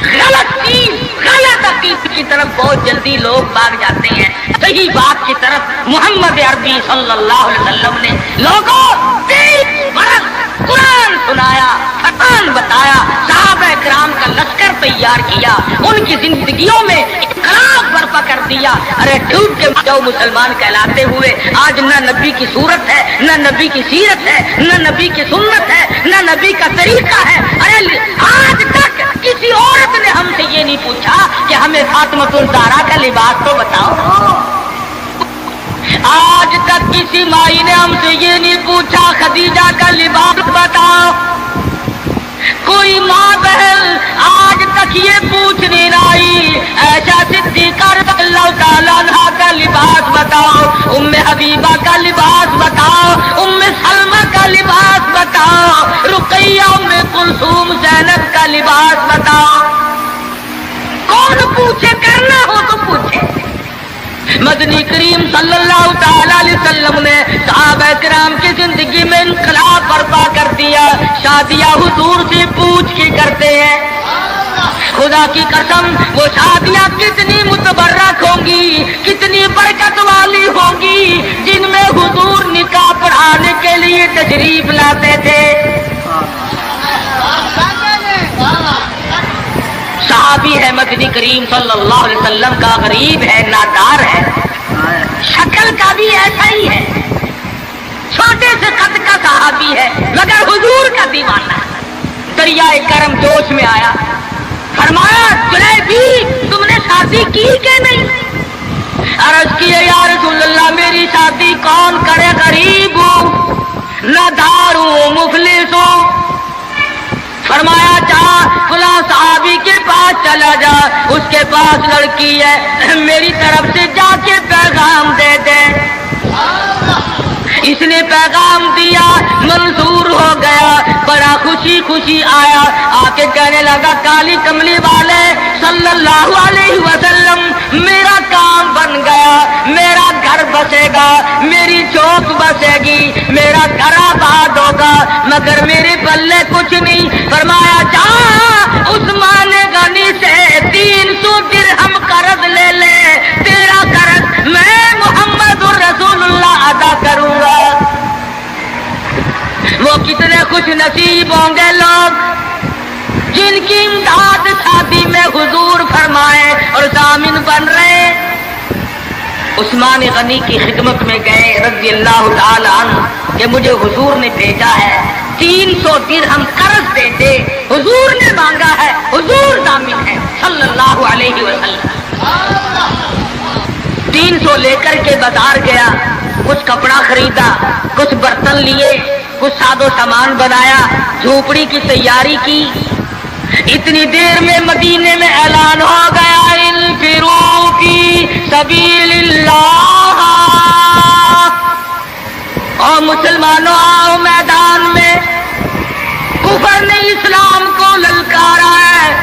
غلط عقیدے کی طرف بہت جلدی لوگ بھاگ جاتے ہیں. صحیح بات کی طرف محمد عربی صلی اللہ علیہ وسلم نے لوگوں 30 برس قرآن سنایا, فرمان بتایا, صحابہ کرام کا لشکر تیار کیا, ان کی زندگیوں میں انقلاب برپا کر دیا. ارے ٹوٹ کے جو مسلمان کہلاتے ہوئے آج نہ نبی کی صورت ہے, نہ نبی کی سیرت ہے, نہ نبی کی سنت ہے, نہ نبی کا طریقہ ہے. ارے آج تک کسی عورت نے ہم سے یہ نہیں پوچھا کہ ہمیں فاطمۃ الزہرا کا لباس تو بتاؤ. آج تک کسی مائی نے ہم سے یہ نہیں پوچھا خدیجہ کا لباس بتاؤ. کوئی ماں بہن آج تک یہ پوچھنے نہ آئی ایسا صدیقہ رضی اللہ تعالیٰ عنہا کا لباس بتاؤ, ام حبیبہ کا لباس بتاؤ, ام سلمہ کا لباس بتاؤ, رقیہ ام کلثوم زینب کا لباس بتاؤ. کون پوچھے, کرنا ہو تو پوچھے. مدنی کریم صلی اللہ تعالی علیہ وسلم نے صحابہ کرام کی زندگی میں انقلاب برپا کر دیا. شادیاں حضور سے پوچھ کے کرتے ہیں. خدا کی قسم وہ شادیاں کتنی متبرک ہوں گی, کتنی برکت والی ہوں گی جن میں حضور نکاح پڑھانے کے لیے تشریف لاتے تھے. صحابی ہے مدنی کریم صلی اللہ علیہ وسلم کا, غریب ہے, نادار ہے, شکل کا بھی ایسا ہی ہے, چھوٹے سے قد کا صحابی ہے مگر حضور کا دیوانہ. دریائے کرم جوش میں آیا, فرمایا جلیبی تم نے شادی کی کہ نہیں؟ عرض کیے یا رسول اللہ میری شادی کون کرے, غریب ہوں, نادار ہوں, مفلس ہوں. فرمایا جا فلاں صحابی کے پاس چلا جا, اس کے پاس لڑکی ہے, میری طرف سے جا کے پیغام دے دے. اس نے پیغام دیا, منظور ہو گیا, بڑا خوشی خوشی آیا, آ کے کہنے لگا کالی کملی والے صلی اللہ علیہ وسلم میرا کام بن گیا, میرا گھر بسے گا, میری چوک بسے گی, میرا گھر آباد ہوگا, مگر میرے پلے کچھ نہیں. فرمایا جا عثمان غنی سے 300 درہم قرض لے لے, تیرا قرض میں محمد الرسول اللہ ادا کروں گا. وہ کتنے خوش نصیب ہوں گے لوگ جن کی امداد شادی میں حضور فرمائے اور ضامن بن رہے. عثمان غنی کی خدمت میں گئے رضی اللہ تعالی عنہ کہ مجھے حضور نے بھیجا ہے, 300 درہم قرض دے دے, حضور نے مانگا ہے, حضور ضامن ہے صلی اللہ علیہ وسلم. 300 لے کر کے بازار گیا, کچھ کپڑا خریدا, کچھ برتن لیے, کچھ ساد و سامان بنایا, جھوپڑی کی تیاری کی. اتنی دیر میں مدینے میں اعلان ہو گیا انفروا فی سبیل اللہ, اور مسلمانوں آؤ میدان میں. کفر نے اسلام کو للکارا ہے,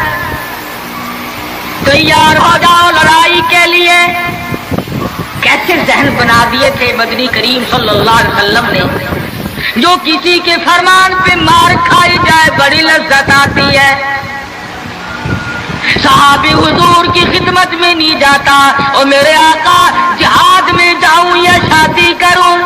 تیار ہو جاؤ لڑائی کے لیے. کیسے ذہن بنا دیے تھے مدنی کریم صلی اللہ علیہ وسلم نے. جو کسی کے فرمان پہ مار کھائی جائے بڑی لذت آتی ہے. सहाबी हुजूर की खिदमत में नहीं जाता, और मेरे आका जिहाद में जाऊं या शादी करूं,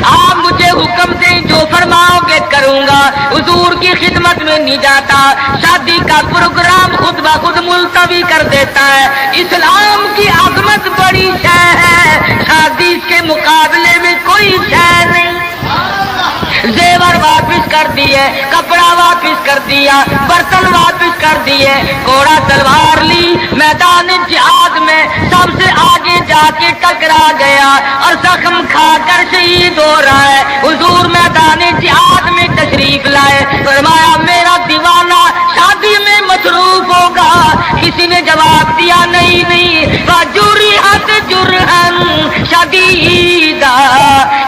आप मुझे हुक्म दें जो फरमाओगे करूंगा। हुजूर की खिदमत में नहीं जाता, शादी का प्रोग्राम खुद ब खुद मुलतवी कर देता है। इस्लाम की अजमत बड़ी शय है, शादी के मुकाबले में कोई शय नहीं। जेवर वापिस कर दिए, कपड़ा वापिस कर दिया, बर्तन वापिस कर दिए, घोड़ा तलवार ली, मैदान जिहाद में सबसे आगे जाके टकरा गया और जख्म खाकर शहीद हो रहा है। हुजूर मैदान जिहाद में तशरीफ लाए, फरमाया मेरा दीवाना शादी में मसरूफ होगा। किसी ने जवाब दिया नहीं जुरहत जुरहन शदीदा,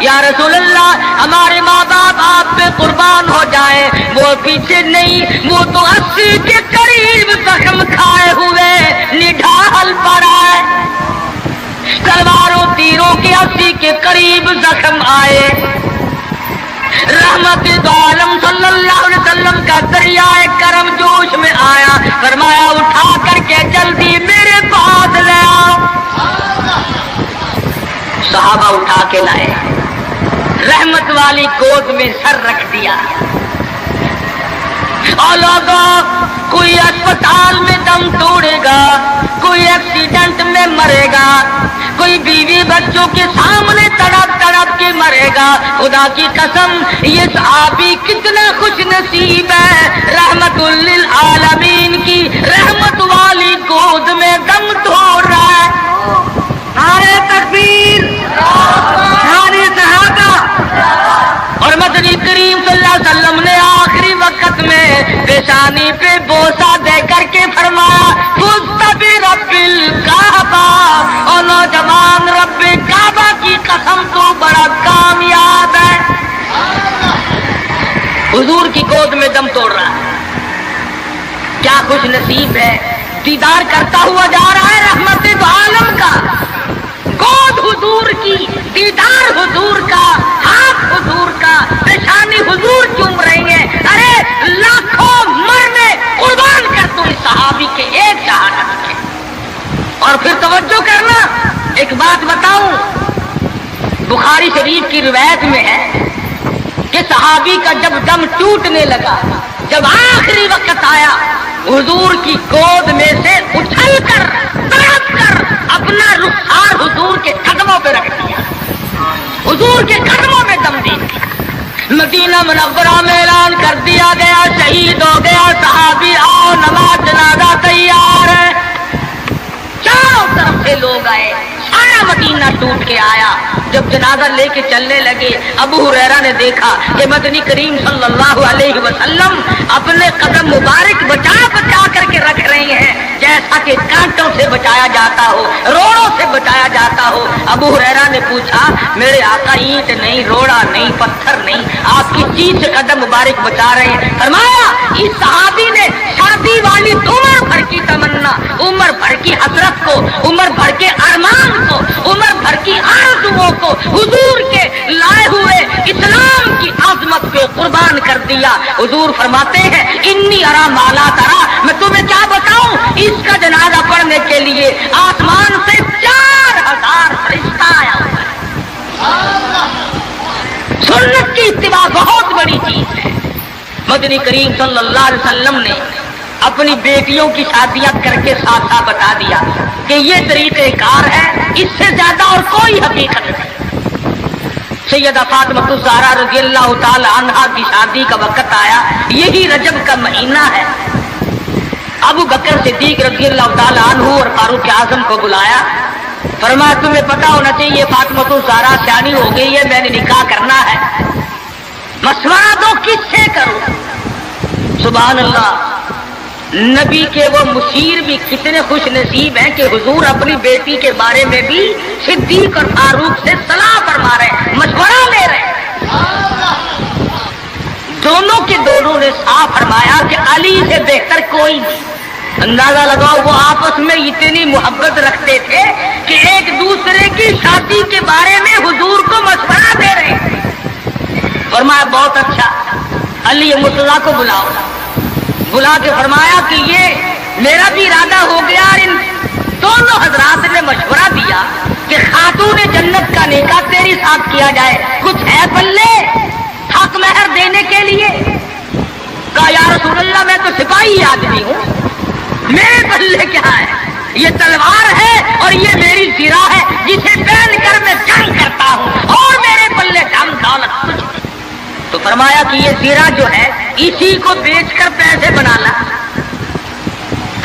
या रसूल अल्लाह हमारे माँ बाप आप पे कुर्बान हो जाए, वो पीछे नहीं, वो तो 80 के करीब जख्म खाए हुए निढाल पड़ा है। तलवारों तीरों के 80 के करीब जख्म आए। रहमत दो आलम सल्लल्लाहु अलैहि वसल्लम का दरियाए करम जोश में आया, फरमाया उठा करके जल्दी मेरे पास ले आओ। सहाबा उठा के लाए, रहमत वाली गोद में सर रख दिया। और लोगों, कोई अस्पताल में दम तोड़ेगा, कोई एक्सीडेंट में मरेगा, कोई बीवी बच्चों के सामने तड़प तड़प के मरेगा। खुदा की कसम ये सहाबी कितना खुश नसीब है, रहमतुल लिल आलमीन की रहमत वाली गोद में दम तोड़ रहा है। नारे तकबीर, नारे सहाबा। और मदनी करीम सल्लल्लाहु अलैहि वसल्लम ने आखिरी वक्त में पेशानी पे बोसा दे करके फरमाया मुस्तबी रब्बिल काबा, और नौजवान रब्बे काबा की कसम तो बड़ा कामयाब है। हुजूर की गोद में दम तोड़ रहा है, क्या खुश नसीब है, दीदार करता हुआ जा रहा है रहमत दो आलम का। गोद हुजूर की, दीदार हुजूर का, हाथ हुजूर का, पेशानी हुजूर चूम रही है। अरे लाखों मरने कुर्बान कर तू इस सहाबी के एक शहादत के। और फिर तवज्जो करना, एक बात बताऊं, बुखारी शरीफ की रिवायत में है कि सहाबी का जब दम टूटने लगा, जब आखिरी वक्त आया, हुजूर की गोद में से उछल कर तड़प कर अपना रुखसार हुजूर के कदमों पे रख दिया, हुजूर के कदमों में दम दी। मदीना मुनव्वरा में ऐलान कर दिया गया शहीद हो गया सहाबी, आओ नमाज जनाजा तैयार है। चारों तरफ से लोग आए, सारा मदीना टूट के आया। जब जनाजा लेके चलने लगे, अबू हुरैरा ने देखा कि मदनी करीम सल्लल्लाहु अलैहि वसल्लम अपने कदम मुबारक बचा बचा करके रख रहे हैं, जैसा कि कांटों से बचाया जाता हो, रोड़ों से बचाया जाता हो। अबू हुरैरा ने पूछा मेरे आका ईंट नहीं, रोड़ा नहीं, पत्थर नहीं, आप किस चीज से कदम मुबारक बचा रहे हैं? फरमाया इस सहाबी ने शादी वाली उम्र भर की तमन्ना, उम्र भर की हसरत को, उम्र भर के अरमान को, उम्र भर की आरज़ुओं को हुजूर के लाए हुए इस्लाम की आजमत पे कुर्बान कर दिया। हुजूर फरमाते हैं इन्नी अरा माला तरा, मैं तुम्हें क्या बताऊं, इसका जनाजा पढ़ने के लिए आसमान से 4000 फरिश्ता आया हुआ है। सुन्नत की इत्तिबा बहुत बड़ी चीज है। मदनी करीम सल्लल्लाहु अलैहि वसल्लम ने अपनी बेटियों की शादियां करके साथ साथ बता दिया कि ये तरीक़ेकार है, इससे ज्यादा और कोई हकीकत नहीं। सैयदा फातिमा ज़हरा रज़ियल्लाहु ताला अन्हा की शादी का वक्त आया, यही रजब का महीना है। अबू बकर सिद्दीक रज़ियल्लाहु ताला अन्हु और फारूक आज़म को बुलाया, फरमाया तुम्हें पता होना चाहिए फातिमा ज़हरा शादी हो गई है, मैंने निकाह करना है, मशवरा दो किससे करूं। सुभान अल्लाह, नबी के वो मुशीर भी कितने खुश नसीब हैं कि हुजूर अपनी बेटी के बारे में भी सिद्दीक और फारूक से सलाह फरमा रहे, मशवरा ले रहे। दोनों के दोनों ने साफ फरमाया कि अली से बेहतर कोई नहीं। अंदाजा लगाओ, वो आपस में इतनी मोहब्बत रखते थे कि एक दूसरे की शादी के बारे में हुजूर को मशवरा दे रहे। फरमाया बहुत अच्छा, अली मुर्तजा को बुलाओ। बुला के फरमाया कि ये मेरा भी इरादा हो गया और इन दोनों हजरात ने मशवरा दिया कि खातून जन्नत का निकाह तेरे साथ किया जाए, कुछ है पल्ले हक महर देने के लिए? कहा या रसूल अल्लाह मैं तो सिपाही आदमी हूँ, मेरे पल्ले क्या है? ये तलवार है और ये मेरी जीरा है जिसे पहन कर मैं जंग करता हूँ और मेरे पल्ले धन दौलत कुछ नहीं। तो फरमाया कि ये जीरा जो है इसी को बेचकर पैसे बना ला।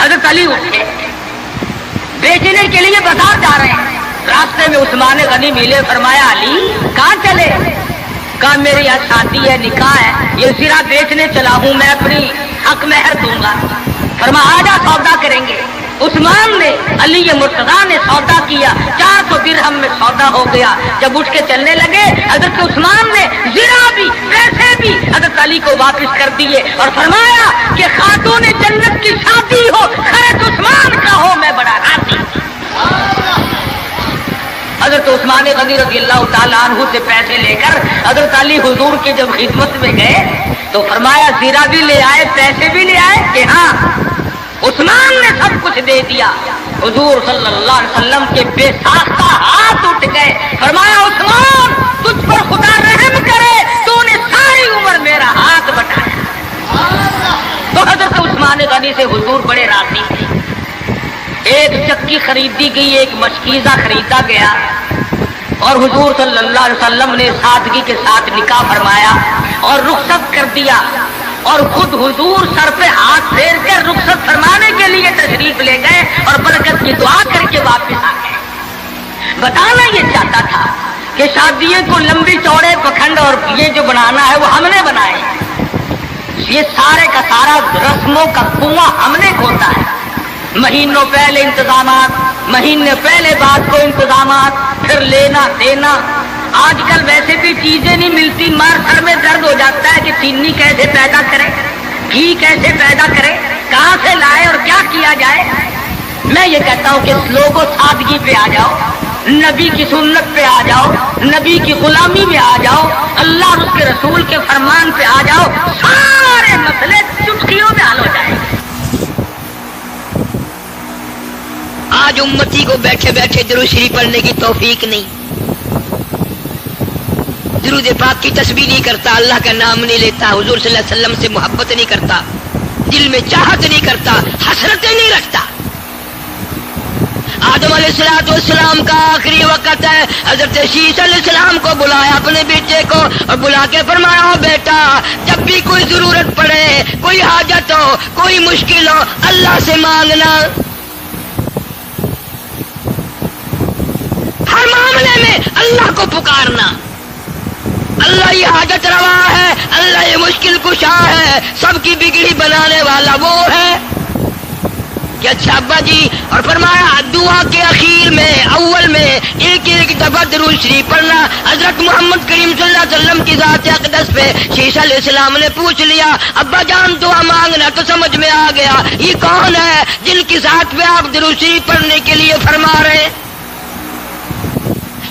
हजरत अली उठे, बेचने के लिए बाजार जा रहे हैं, रास्ते में उस्मान गनी मिले। फरमाया अली कहाँ चले? कहा मेरी आज शादी है, निकाह है, ये जीरा बेचने चला हूँ, मैं अपनी हक महर दूंगा। फरमाया आजा सौदा करेंगे। उस्मान ने अली मुर्तजा ने सौदा किया, 400 दिरहम में सौदा हो गया। जब उठ के चलने लगे हजरत उस्मान ने जीरा भी पैसे भी हजरत अली को वापस कर दिए और फरमाया कि खातून जन्नत की शादी हो, खैर उस्मान का हो, मैं बड़ा राजी। हजरत उस्मान गनी रज़ियल्लाहु ताला अन्हु से पैसे लेकर हजरत अली हुजूर की जब खिदमत में गए तो फरमाया जीरा भी ले आए, पैसे भी ले आए? कि हाँ। उस्मान ने सब कुछ दे दिया। हुजूर सल्लल्लाहु अलैहि वसल्लम के बेसाख्ता हाथ उठ गए। फरमाया उस्मान तुझ पर खुदा रहम करे, तूने सारी उम्र मेरा हाथ बटाया। तो हजरत उस्मान गनी से हुजूर बड़े राजी थे। एक चक्की खरीदी गई, एक मशकीज़ा खरीदा गया और हुजूर सल्लल्लाहु अलैहि वसल्लम ने सादगी के साथ निकाह फरमाया और रुखसत कर दिया और खुद हुजूर सर पे हाथ फेर कर रुखसत फरमाने के लिए तशरीफ ले गए और बरकत की दुआ करके वापस आ गए। बताना ये चाहता था कि शादियों को लंबी चौड़े पखंड और ये जो बनाना है वो हमने बनाए, ये सारे का सारा रस्मों का कुआं हमने खोदा है। महीनों पहले इंतजामात, महीने पहले बाद को इंतजामात, फिर लेना देना। आजकल वैसे भी चीजें नहीं मिलती, मार सर में दर्द हो जाता है कि चीनी कैसे पैदा करें, घी कैसे पैदा करें, कहाँ से लाए और क्या किया जाए। मैं ये कहता हूँ कि लोगों सादगी पे आ जाओ, नबी की सुन्नत पे आ जाओ, नबी की गुलामी में आ जाओ, अल्लाह और उसके रसूल के फरमान पे आ जाओ, सारे मसले चुटकियों में हल हो जाएंगे। आज उम्मती को बैठे बैठे दुरूद शरीफ पढ़ने की तौफीक नहीं, दुरूद पाक की तस्बीह नहीं करता, अल्लाह का नाम नहीं लेता, हुजूर सल्लल्लाहु अलैहि वसल्लम से मोहब्बत नहीं करता, दिल में चाहत नहीं करता, हसरतें नहीं रखता। आदम अलैहिस्सलाम का आखिरी वक्त है, हजरत शीश अलैहिस्सलाम को बुलाया अपने बेटे को और बुला के फरमाया हो बेटा जब भी कोई जरूरत पड़े, कोई हाजत हो, कोई मुश्किल हो, अल्लाह से मांगना। हर मामले में अल्लाह को पुकारना। अल्लाह ये हाजत रवा है, अल्लाह ये मुश्किल कुशा है, सबकी बिगड़ी बनाने वाला वो है कि अच्छा अब्बा जी। और फरमाया दुआ के आखिर में अव्वल में एक एक दफा दुरूद शरीफ पढ़ना। हजरत मोहम्मद करीम सल्लल्लाहु अलैहि वसल्लम की ज़ात अक़दस पे शीश अलैहिस्सलाम ने पूछ लिया अब्बा जान दुआ मांगना, तो समझ में आ गया ये कौन है जिनकी ज़ात पे आप दुरूद शरीफ पढ़ने के लिए फरमा रहे।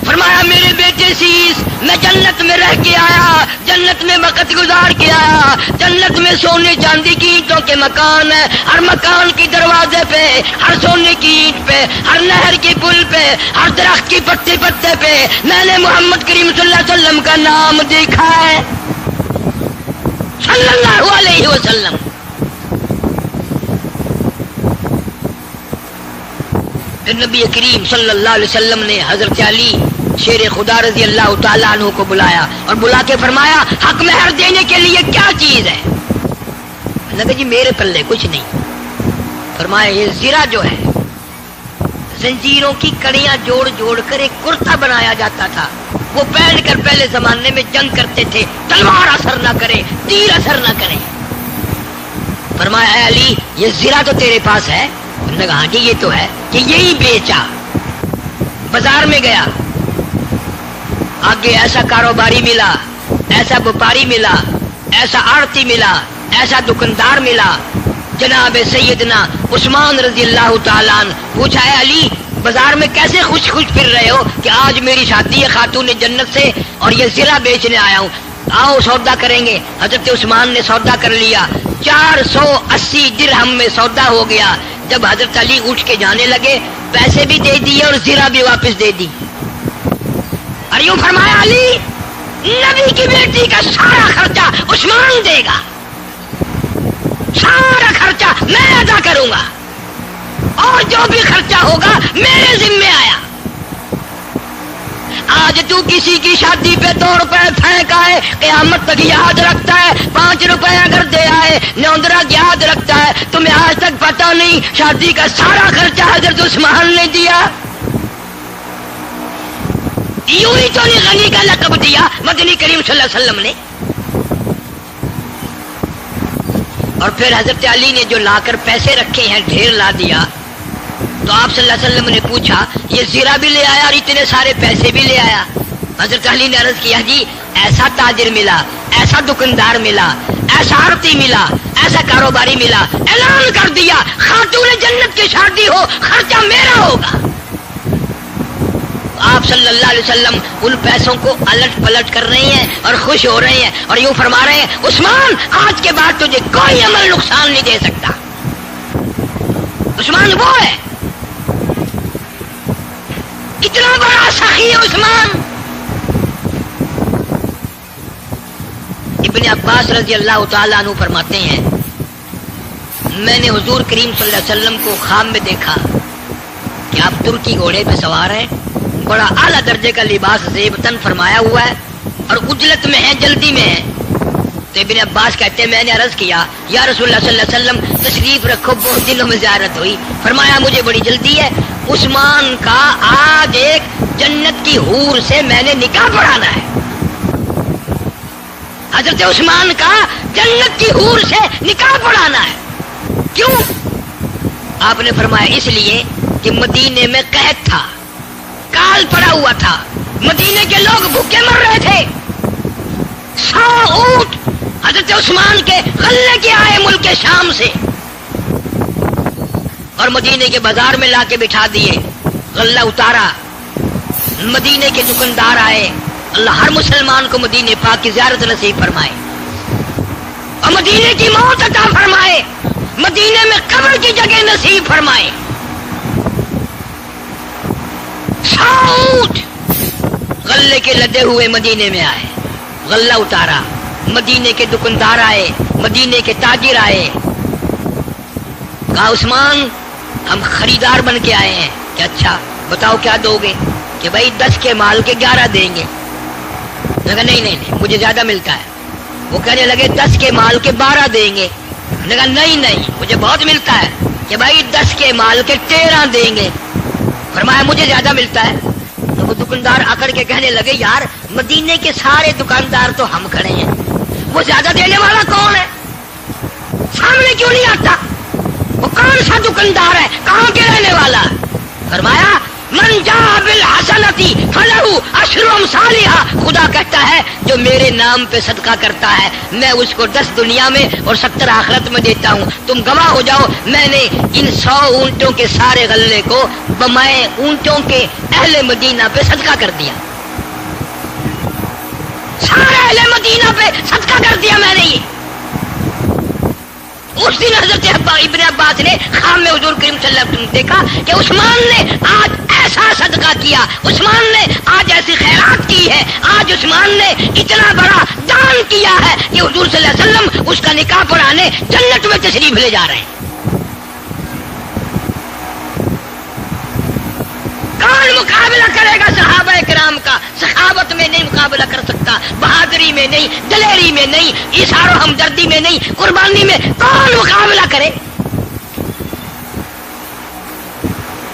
फरमाया मेरे बेटे शीश मैं जन्नत में रह के आया, जन्नत में वक्त गुजार के आया, जन्नत में सोने चांदी की ईंटों के मकान है, हर मकान की दरवाजे पे, हर सोने की ईंट पे, हर नहर के पुल पे, हर दरख्त की पत्ते पत्ते पे मैंने मोहम्मद करीम सल्लल्लाहु अलैहि वसल्लम का नाम देखा है, सल्लल्लाहु अलैहि वसल्लम। फिर नबी करीम सल्लल्लाहु अलैहि वसल्लम ने हजरत अली शेर खुदा रजी अल्लाह ताला अन्हु को बुलाया और बुला के फरमाया हक महर देने के लिए क्या चीज है? लगा जी मेरे पल्ले कुछ नहीं। फरमाया ये जीरा जो है जंजीरों की कड़ियां जोड़ जोड़ कर एक कुर्ता बनाया जाता था, वो पहन कर पहले जमाने में जंग करते थे, तलवार असर ना करे, तीर असर ना करे। फरमाया अली ये जीरा तो तेरे पास है? लगा हाँ जी ये तो है। कि यही बेचा, बाजार में गया, आगे ऐसा कारोबारी मिला, ऐसा व्यापारी मिला, ऐसा आड़ती मिला, ऐसा दुकानदार मिला, जनाब सैयदना उस्मान रजी अल्लाह ताला अन्हु। पूछा है अली बाजार में कैसे खुश खुश फिर रहे हो? कि आज मेरी शादी है खातून जन्नत से और ये जीरा बेचने आया हूँ, आओ सौदा करेंगे। हजरत उस्मान ने सौदा कर लिया, 480 درہم میں سودا ہو گیا. جب حضرت علی اٹھ کے جانے لگے پیسے بھی دے دیے اور زرہ بھی واپس دے دی. اور یوں فرمایا علی نبی کی بیٹی کا سارا خرچہ عثمان دے گا, سارا خرچہ میں ادا کروں گا, اور جو بھی خرچہ ہوگا میرے ذمے آیا. آج تو کسی کی شادی پہ 2 روپے پھینک آئے قیامت تک یاد رکھتا ہے, 5 روپے اگر دے آئے نوندرا یاد رکھتا ہے. تمہیں آج تک پتا نہیں شادی کا سارا خرچہ حضرت عثمان نے دیا. یوں ہی تو نہیں غنی کا لقب دیا مدنی کریم صلی اللہ علیہ وسلم نے. اور پھر حضرت علی نے جو لا کر پیسے رکھے ہیں ڈھیر لا دیا. تو آپ صلی اللہ علیہ وسلم نے پوچھا یہ زیرہ بھی لے آیا اور اتنے سارے پیسے بھی لے آیا؟ حضرت علی نے عرض کیا جی ایسا تاجر ملا, ایسا دکاندار ملا, ایسا آڑتی ملا, ایسا کاروباری ملا, اعلان کر دیا خاتون جنت کی شادی ہو خرچہ میرا ہوگا. آپ صلی اللہ علیہ وسلم ان پیسوں کو الٹ پلٹ کر رہے ہیں اور خوش ہو رہے ہیں اور یوں فرما رہے ہیں عثمان آج کے بعد تجھے کوئی عمل نقصان نہیں دے سکتا. عثمان وہ ہے, اتنا بڑا سخی عثمان. ابن عباس رضی اللہ تعالیٰ عنہ فرماتے ہیں میں نے حضور کریم صلی اللہ علیہ وسلم کو خواب میں دیکھا کہ آپ ترکی گھوڑے پہ سوار ہیں, بڑا اعلیٰ درجے کا لباس زیب تن فرمایا ہوا ہے اور اجلت میں ہے, جلدی میں ہے. تو ابن عباس کہتے ہیں میں نے عرض کیا یا رسول اللہ صلی اللہ علیہ وسلم تشریف رکھو, بہت دنوں میں زیارت ہوئی. فرمایا مجھے بڑی جلدی ہے, عثمان کا آج ایک جنت کی حور سے میں نے نکاح پڑھانا ہے. حضرت عثمان کا جنت کی حور سے نکاح پڑھانا ہے. کیوں؟ آپ نے فرمایا اس لیے کہ مدینے میں قحط تھا, کال پڑا ہوا تھا, مدینے کے لوگ بھوکے مر رہے تھے. 100 اونٹ حضرت عثمان کے غلے کے آئے ملک شام سے اور مدینے کے بازار میں لا کے بٹھا دیے, غلہ اتارا. مدینے کے دکاندار آئے, اللہ ہر مسلمان کو مدینے پاک کی زیارت نصیب فرمائے اور مدینے کی موت عطا فرمائے, مدینے میں قبر کی جگہ نصیب فرمائے. 100 اونٹ غلے کے لدے ہوئے مدینے میں آئے, غلہ اتارا. مدینے کے دکاندار آئے, مدینے کے تاجر آئے. کہا عثمان ہم خریدار بن کے آئے ہیں. کہ اچھا بتاؤ کیا دو گے؟ کہ بھائی 10 کے مال کے 11 دیں گے. کہا نہیں مجھے زیادہ ملتا ہے. وہ کہنے لگے 10 کے مال کے 12 دیں گے. کہا نہیں مجھے بہت ملتا ہے. کہ بھائی 10 کے مال کے 13 دیں گے. فرمایا مجھے زیادہ ملتا ہے. تو وہ دکاندار اکڑ کے کہنے لگے یار مدینے کے سارے دکاندار تو ہم کھڑے ہیں, وہ زیادہ دینے والا کون ہے؟ سامنے کیوں نہیں آتا؟ وہ کون سا دکاندار ہے, کہاں کے رہنے والا؟ فرمایا من جاء بالحسنۃ فلہ عشر امثالھا. خدا کہتا ہے جو میرے نام پہ صدقہ کرتا ہے میں اس کو 10 دنیا میں اور 70 آخرت میں دیتا ہوں. تم گواہ ہو جاؤ میں نے ان 100 اونٹوں کے سارے غلے کو بمائے اونٹوں کے اہل مدینہ پہ صدقہ کر دیا. سارے اہل مدینہ پہ صدقہ کر دیا میں نے. یہ اس دن حضرت ابن عباس نے خواب میں حضور کریم صلی اللہ علیہ وسلم دیکھا کہ عثمان نے آج ایسا صدقہ کیا, عثمان نے آج ایسی خیرات کی ہے, آج عثمان نے اتنا بڑا دان کیا ہے کہ حضور صلی اللہ علیہ وسلم اس کا نکاح پڑھانے جنت میں تشریف لے جا رہے ہیں. کون مقابلہ کرے گا صحابہ کرام کا؟ سخاوت میں نہیں مقابلہ کر سکتا, بہادری میں نہیں, دلیری میں نہیں, ایثار و ہمدردی میں نہیں, قربانی میں کون مقابلہ کرے؟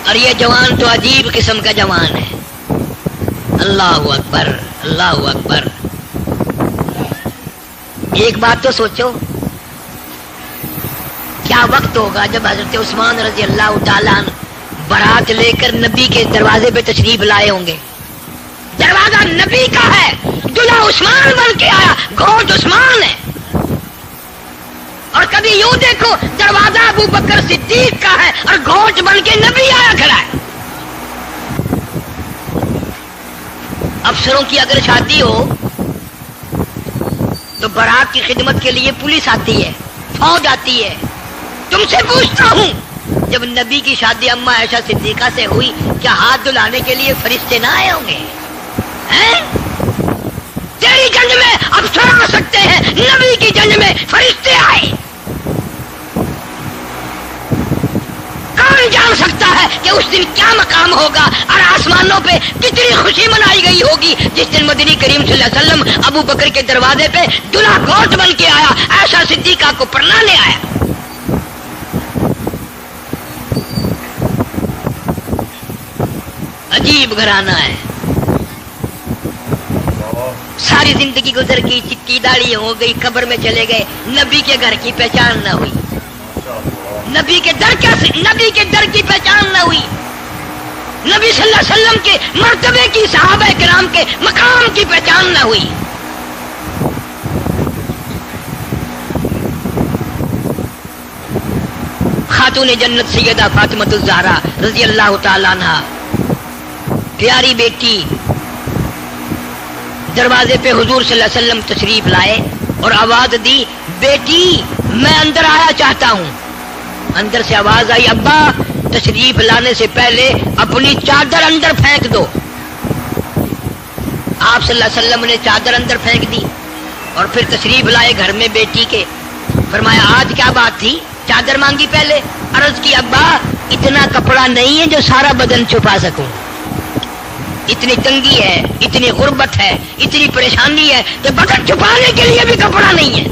اور یہ جوان تو عجیب قسم کا جوان ہے. اللہ اکبر اللہ اکبر. ایک بات تو سوچو, کیا وقت ہوگا جب حضرت عثمان رضی اللہ تعالیٰ عنہ بارات لے کر نبی کے دروازے پہ تشریف لائے ہوں گے. دروازہ نبی کا ہے, دلہا عثمان بن کے آیا, گھوٹ عثمان ہے. اور کبھی یوں دیکھو دروازہ ابو بکر صدیق کا ہے اور گھوٹ بن کے نبی آیا کھڑا ہے. افسروں کی اگر شادی ہو تو بارات کی خدمت کے لیے پولیس آتی ہے, फौज आती है। तुमसे पूछता हूँ, जब नबी की शादी अम्मा आयशा सिद्दीका से हुई, क्या हाथ धुलाने के लिए फरिश्ते ना आए होंगे? हैं? तेरी जंग में अफसर आ सकते हैं, नबी की जंग में फरिश्ते आए। कौन जान सकता है कि उस दिन क्या मकाम होगा और आसमानों पे कितनी खुशी मनाई गई होगी जिस दिन मदनी करीम सल्लल्लाहु अलैहि वसल्लम अबू बकर के दरवाजे पे दुल्हा गोट बन के आया, आयशा सिद्दीका को परनाने आया। अजीब घराना है। सारी जिंदगी गुजर गई, चिट्टी दाढ़ी हो गई, कब्र में चले गए, नबी के घर की पहचान न हुई, नबी के दर की पहचान न हुई, नबी सल्लल्लाहु अलैहि वसल्लम के मर्तबे की, सहाबा किराम के मकाम की पहचान न हुई। खातून जन्नत सैयदा फातिमातुज़ ज़हरा रज़ी अल्लाह तआला अन्हा, प्यारी बेटी, दरवाजे पे हुजूर सल्लल्लाहु अलैहि वसल्लम तशरीफ लाए और आवाज दी, बेटी मैं अंदर आया चाहता हूँ। अंदर से आवाज आई, अब्बा तशरीफ लाने से पहले अपनी चादर अंदर फेंक दो। आप सल्लल्लाहु अलैहि वसल्लम ने चादर अंदर फेंक दी और फिर तशरीफ लाए घर में बेटी के। फरमाया, आज क्या बात थी? चादर मांगी पहले। अर्ज की, अब्बा इतना कपड़ा नहीं है जो सारा बदन छुपा सकूं, इतनी तंगी है, इतनी गुर्बत है, इतनी परेशानी है कि बदन छुपाने के लिए भी कपड़ा नहीं है।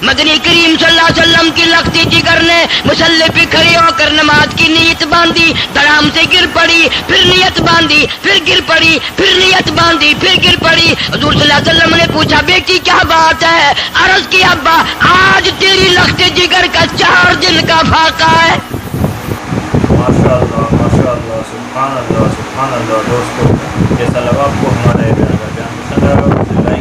मदनी करीम सल्लल्लाहु अलैहि वसल्लम की लखती जिगर ने मुसल्ले पे खड़ी होकर नमाज की नीयत बांधी, धड़ाम से गिर पड़ी, फिर नीयत बांधी, फिर गिर पड़ी, फिर नीयत बांधी, फिर गिर पड़ी। हुजूर सल्लल्लाहु अलैहि वसल्लम ने पूछा, बेटी क्या बात है? अर्ज की, अब्बा आज तेरी लखती जिगर का 4 दिन का फाका है। माशाअल्लाह, माशाअल्लाह, सुभान अल्लाह, सुभान अल्लाह। दोस्तों, कैसा लगा आपको हमारा ये बयान? पसंद आया तो लाइक